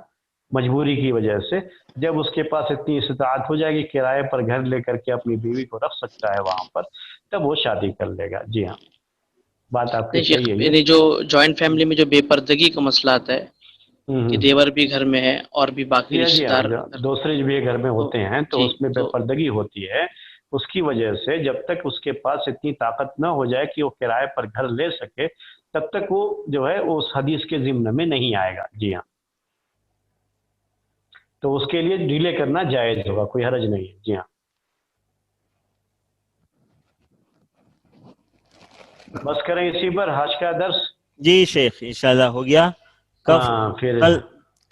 مجبوری کی وجہ سے۔ جب اس کے پاس اتنی استطاعت ہو جائے گی کرائے پر گھر لے کر کے اپنی بیوی کو رکھ سکتا ہے وہاں پر، تب وہ شادی کر لے گا۔ جی ہاں، بات آپ کی صحیح ہے۔ یعنی جو جوائنٹ فیملی میں جو بے پردگی کا مسئلہ آتا ہے کہ دیور بھی گھر میں ہے اور بھی باقی رشتہ دار دوسرے بھی گھر میں ہوتے ہیں تو اس میں بے پردگی ہوتی ہے، اس کی وجہ سے جب تک اس کے پاس اتنی طاقت نہ ہو جائے کہ وہ کرائے پر گھر لے سکے تب تک وہ جو ہے اس حدیث کے ضمن میں نہیں آئے گا۔ جی ہاں، تو اس کے لیے ڈیلے کرنا جائز ہوگا، کوئی حرج نہیں ہے۔ جی ہاں، بس کریں اسی پر، حج کا درس۔ جی شیخ انشاءاللہ ہو گیا۔ ہاں، پھر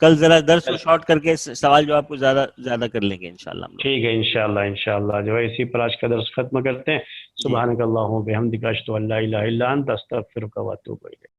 کل ذرا درس کو شارٹ کر کے سوال جواب کو زیادہ کر لیں گے انشاءاللہ ہم لوگ. ٹھیک ہے انشاءاللہ جو ہے اسی پر آج کا درس ختم کرتے ہیں. سبحانک اللہم و بحمدک اشہد ان لا الہ الا انت استغفرک و اتوب الیک.